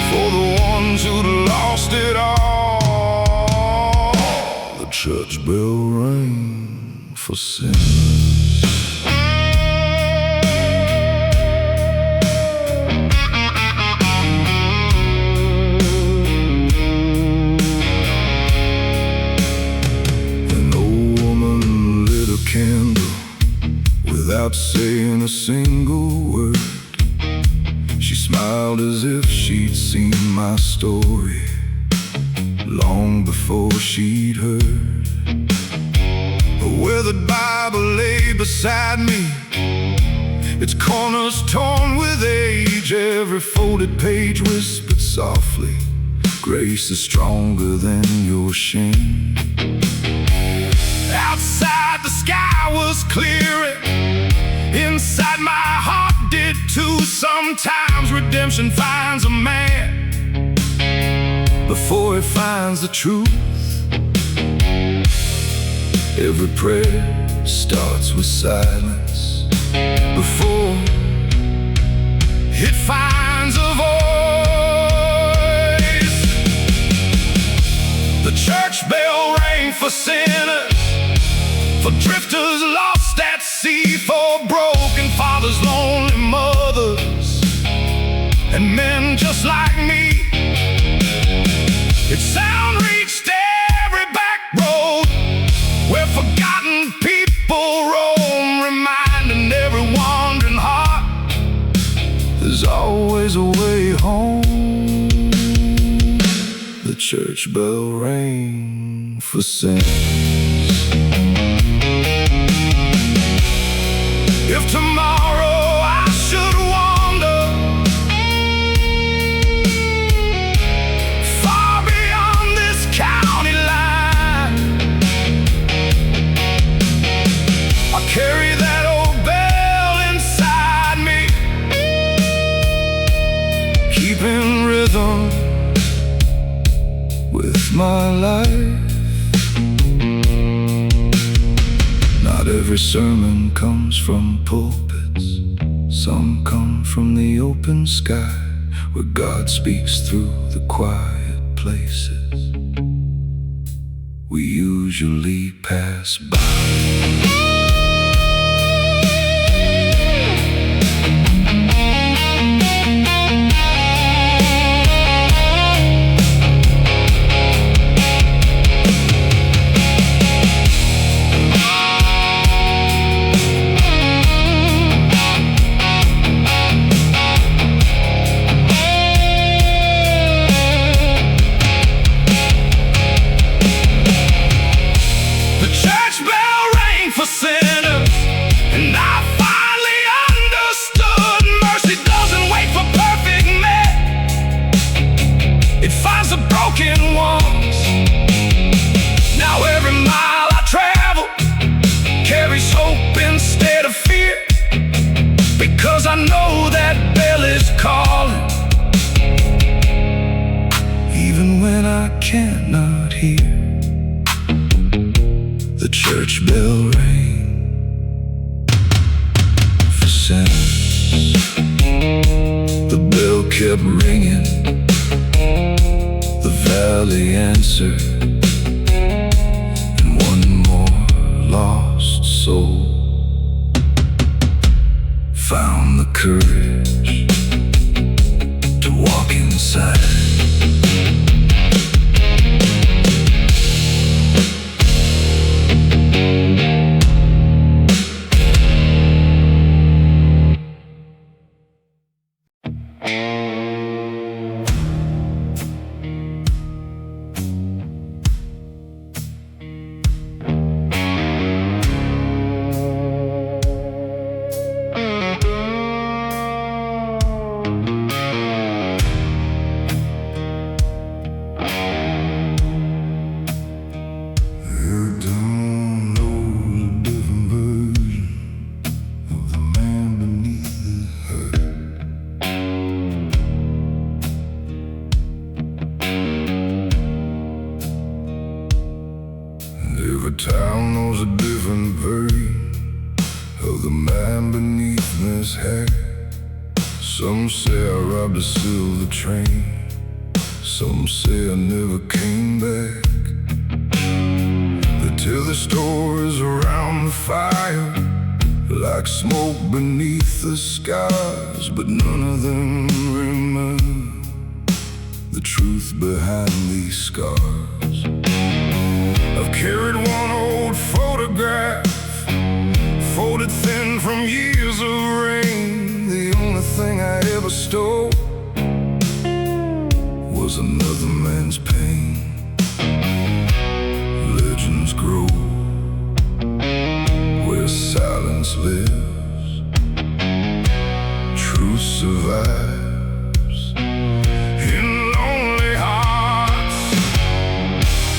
for the ones who'd lost it all. The church bell rang for sinners. An old woman lit a candle without saying a single word. She smiled as if she'd seen my story long before she'd heard. A weathered Bible lay beside me, its corners torn with age. Every folded page whispered softly, grace is stronger than your shame. Outside the sky was clearing, inside my heart did too. Sometimes redemption finds a man before he finds the truth. Every prayer starts with silence before it finds a voice. The church bell rang for sinners, for drifters lost at sea, for broken fathers, lonely mothers, and men just like me. Its sound reached every back road where forgotten people roam, reminding every wandering heart there's always a way home. The church bell rang for sinners. If tomorrow I should wander far beyond this county line, I carry that old bell inside me, keeping rhythm with my life. Not every sermon comes from pulpits, some come from the open sky, where God speaks through the quiet places we usually pass by. the rain for sounds. The bell kept ringing, the valley answered, and one more lost soul found the courage to walk inside. Every town knows a different version of the man beneath this hair. Some say I robbed a silver train, some say I never came back. They tell their stories around the fire, like smoke beneath the skies, but none of them remember the truth behind these scars. I've carried one old photograph, folded thin from years of rain. The only thing I ever stole was another man's pain. Legends grow where silence lives, truth survives in lonely hearts.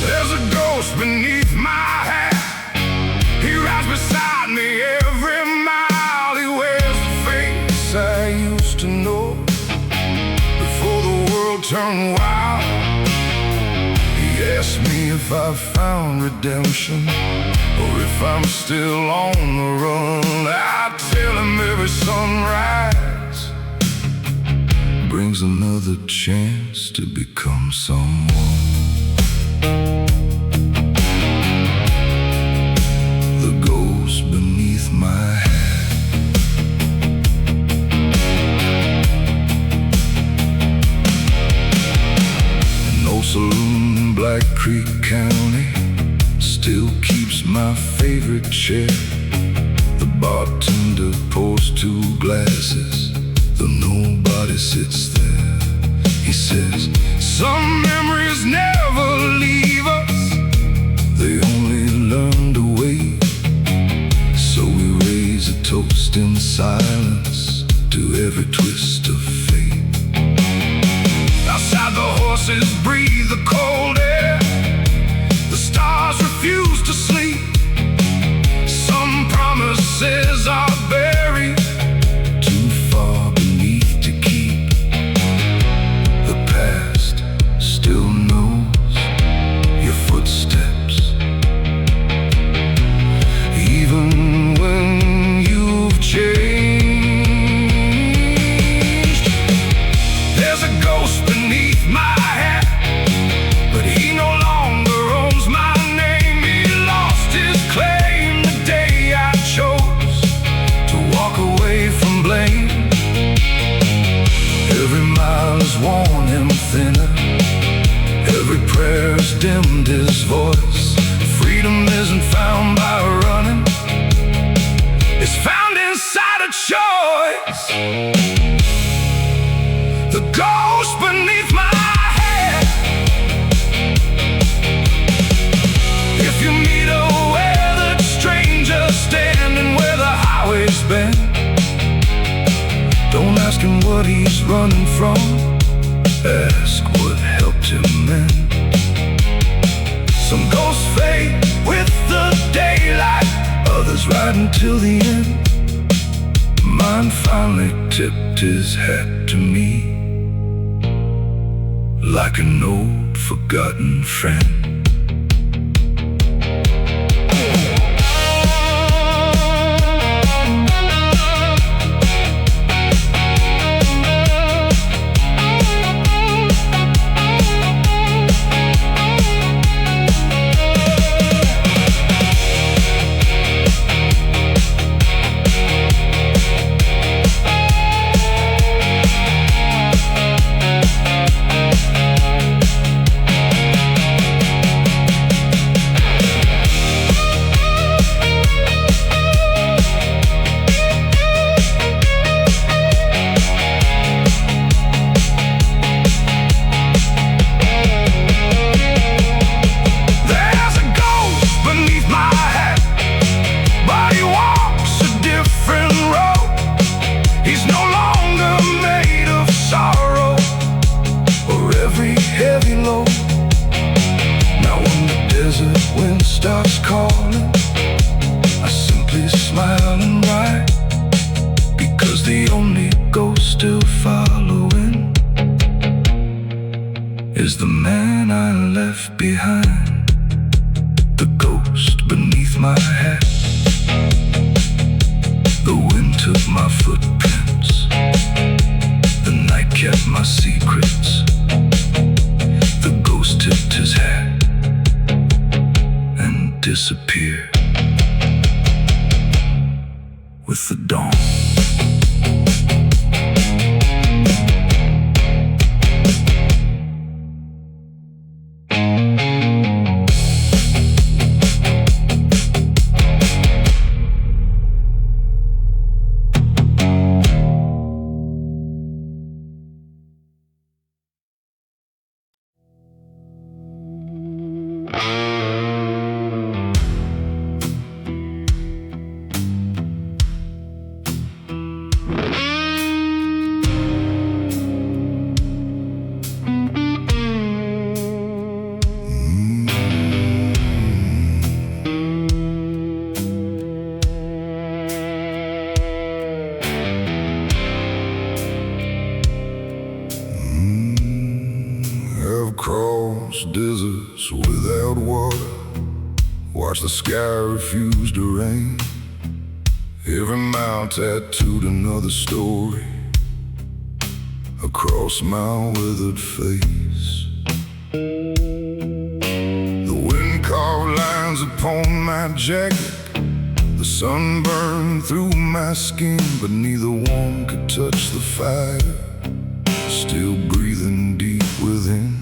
There's a ghost beneath my hat, he rides beside me every mile. He wears the face I used to know before the world turned wild. He asked me if I found redemption, or if I'm still on the run. I tell him every sunrise brings another chance to become someone. The ghost beneath my hat. An old saloon in Black Creek County still keeps my favorite chair. The bartender pours 2 glasses, though nobody sits there. He says, some memories never leave us, they only learn to wait. So we raise a toast in silence to every twist of fate. Outside the horses breathe the cold air, the stars refuse to sleep. Some promises are buried too far beneath to keep. The past still knows your footsteps, even when you've changed. There's a ghost beneath my hat, but he no longer owns my name. He lost his claim the day I chose to walk away from blame. Every mile has worn him thinner, every prayer's dimmed his voice. Freedom isn't found by running, it's found inside a choice. The ghost beneath my head. If you meet a weathered stranger standing where the highway's been, don't ask him what he's running from, ask what helped him mend. Some ghosts fade with the daylight, others ride until the end. Mine finally tipped his hat to me, like an old forgotten friend. is the man I left behind, the ghost beneath my hat. The wind took my footprints, the night kept my secrets. The ghost tipped his hat and disappeared with the dawn. Crossed deserts without water, watch the sky refuse to rain. Every mile tattooed another story across my withered face. The wind carved lines upon my jacket, the sun burned through my skin, but neither one could touch the fire still breathing deep within.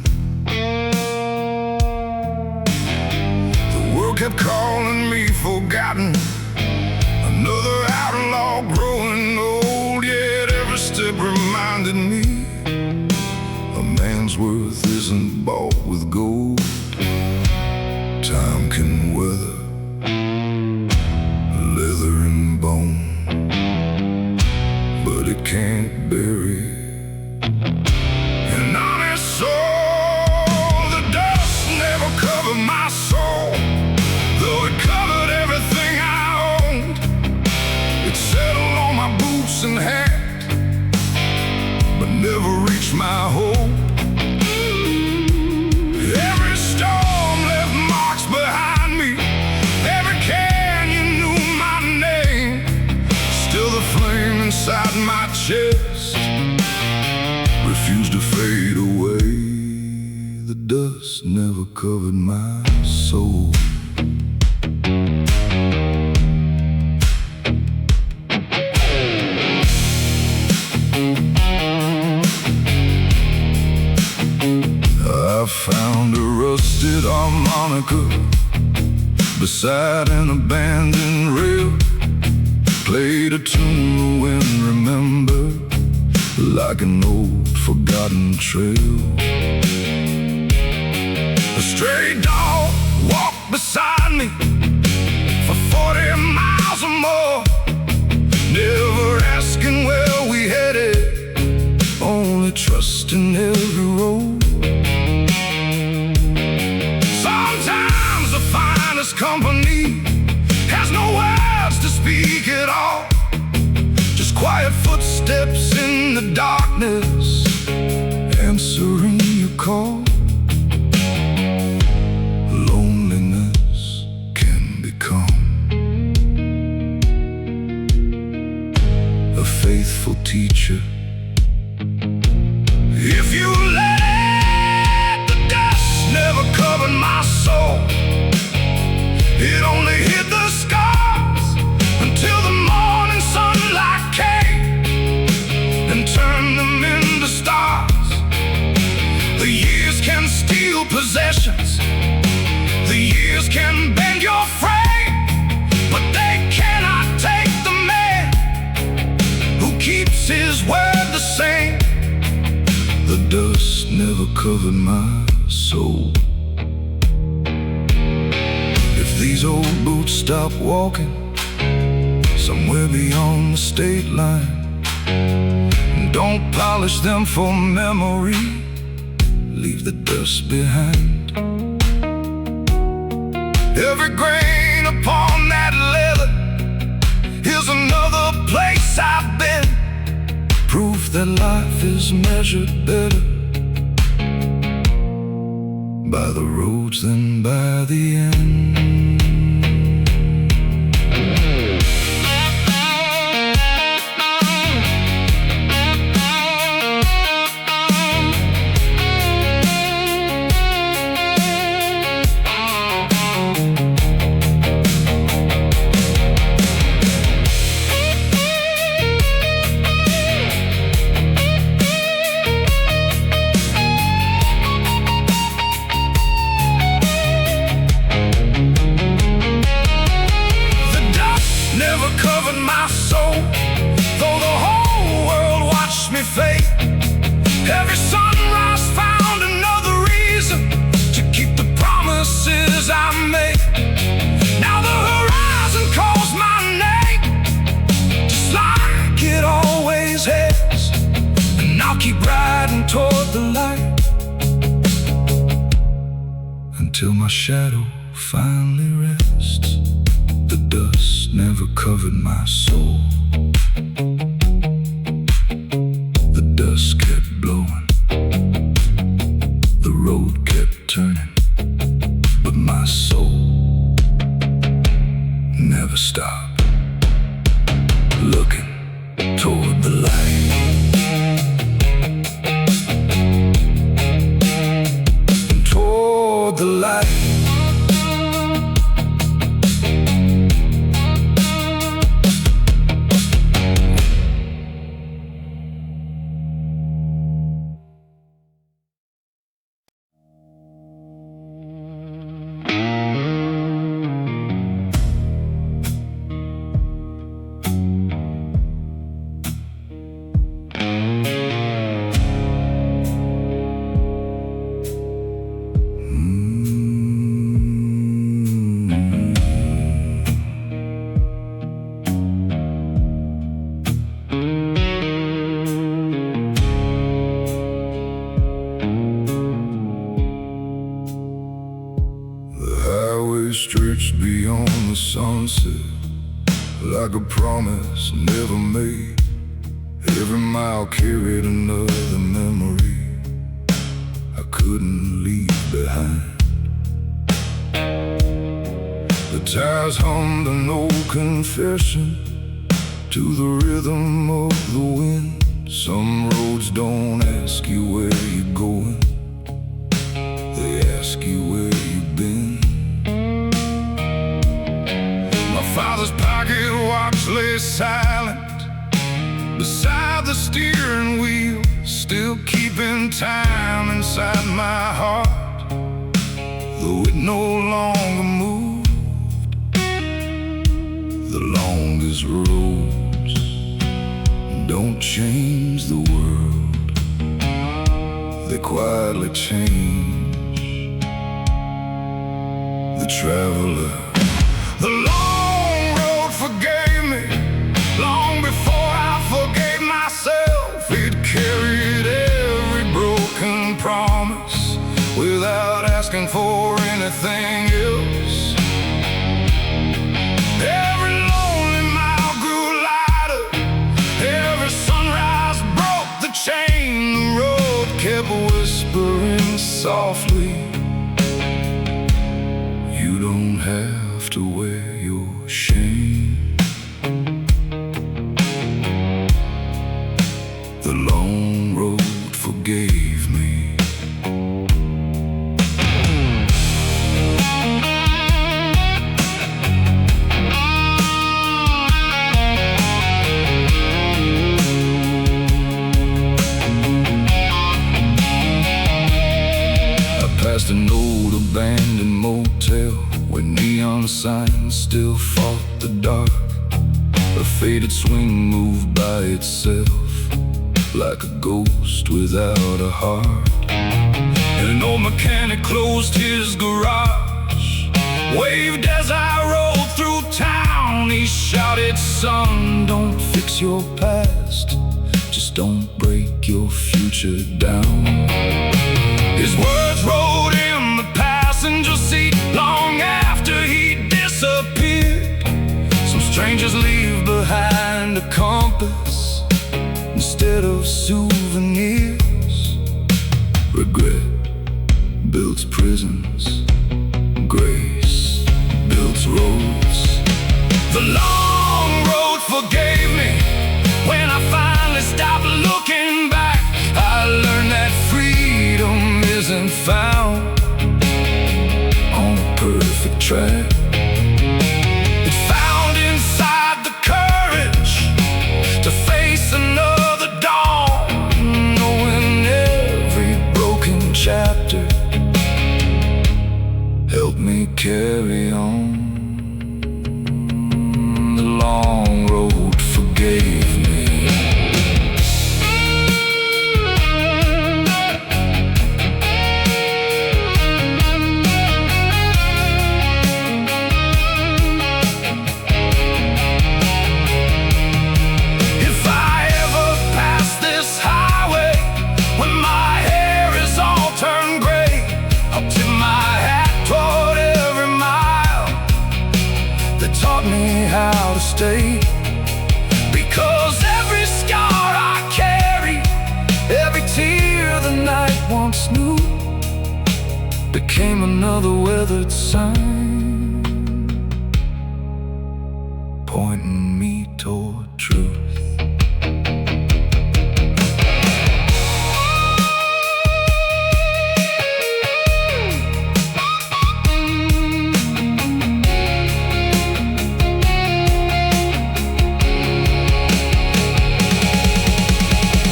Kept calling me forgotten, another outlaw growing old. Yet every step reminded me a man's worth isn't bought with gold. Time can weather leather and bone, but it can't bury an honest soul. The dust never covered my soul, though it covered everything I owned. It settled on my boots and hat, but never reached my hope. Every storm left marks behind me, every canyon knew my name. Still the flame inside my chest refused to fade away. The dust never covered my soul. I found a rusted harmonica beside an abandoned rail. Played a tune the wind remembered, like an old forgotten trail. A stray dog walked beside me for 40 miles or more, never asking where we headed, only trusting every road. Sometimes the finest company has no words to speak at all, just quiet footsteps in the darkness answering your call. Loneliness can become a faithful teacher if you let it. The dust never covered my soul, it only hid the scars until the morning sunlight came and turned them into stars. The years can steal possessions, the years can bend your frame, but they cannot take the man who keeps his word the same. The dust never covered my soul. If these old boots stop walking somewhere beyond the state line, don't polish them for memory, leave the dust behind. Every grain upon that leather is another place I've been, proof that life is measured better by the roads, then by the end. Every sunrise found another reason to keep the promises I made. Now the horizon calls my name, just like it always has. And I'll keep riding toward the light until my shadow finally rests. The dust never covered my soul. The dust kept blowing, the road kept turning, but my soul never stopped looking toward the light. Toward the light. Stretched beyond the sunset, like a promise never made. Every mile carried another memory I couldn't leave behind. The tires hummed an old confession to the rhythm of the wind. Some roads don't ask you where you're going, they ask you where you've been. Father's pocket watch lay silent beside the steering wheel, still keeping time inside my heart, though it no longer moved. The longest roads don't change the world, they quietly change the traveler. The forgave me long before I forgave myself. It carried every broken promise without asking for anything else. Every lonely mile grew lighter, every sunrise broke the chain. The road kept whispering softly, you don't have to wear your shame. The long road forgave me. I passed an old abandoned motel where neon signs still fought the dark. A faded swing moved by itself, like a ghost without a heart. And an old mechanic closed his garage, waved as I rolled through town. He shouted, son, don't fix your past, just don't break your future down. His words rode in the passenger seat long after he disappeared. Some strangers leave behind a compass instead of souvenirs. Regret builds prison found on a perfect track. It's found inside the courage to face another dawn, Knowing every broken chapter helped me carry on. The long road forgave me. if I ever pass this highway when my hair is all turned gray. I'll tip my hat toward every mile That taught me how to stay. because every scar I carry, Every tear the night once knew became another weathered sign, pointing me toward truth.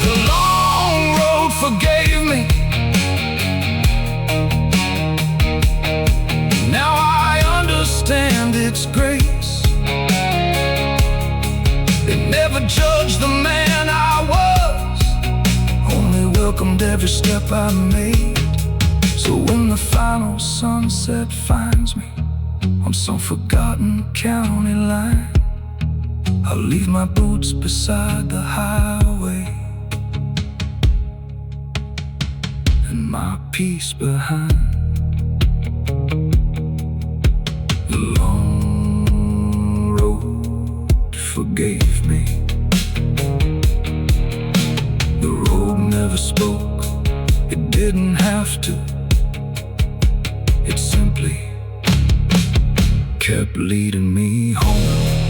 the long road forgave me. Now I understand its grace. It never judged the man I was, Only welcomed every step I made. So when the final sunset finds me on some forgotten county line, I'll leave my boots beside the highway and my peace behind. The long road forgave me. The road never spoke, it didn't have to. It simply kept leading me home.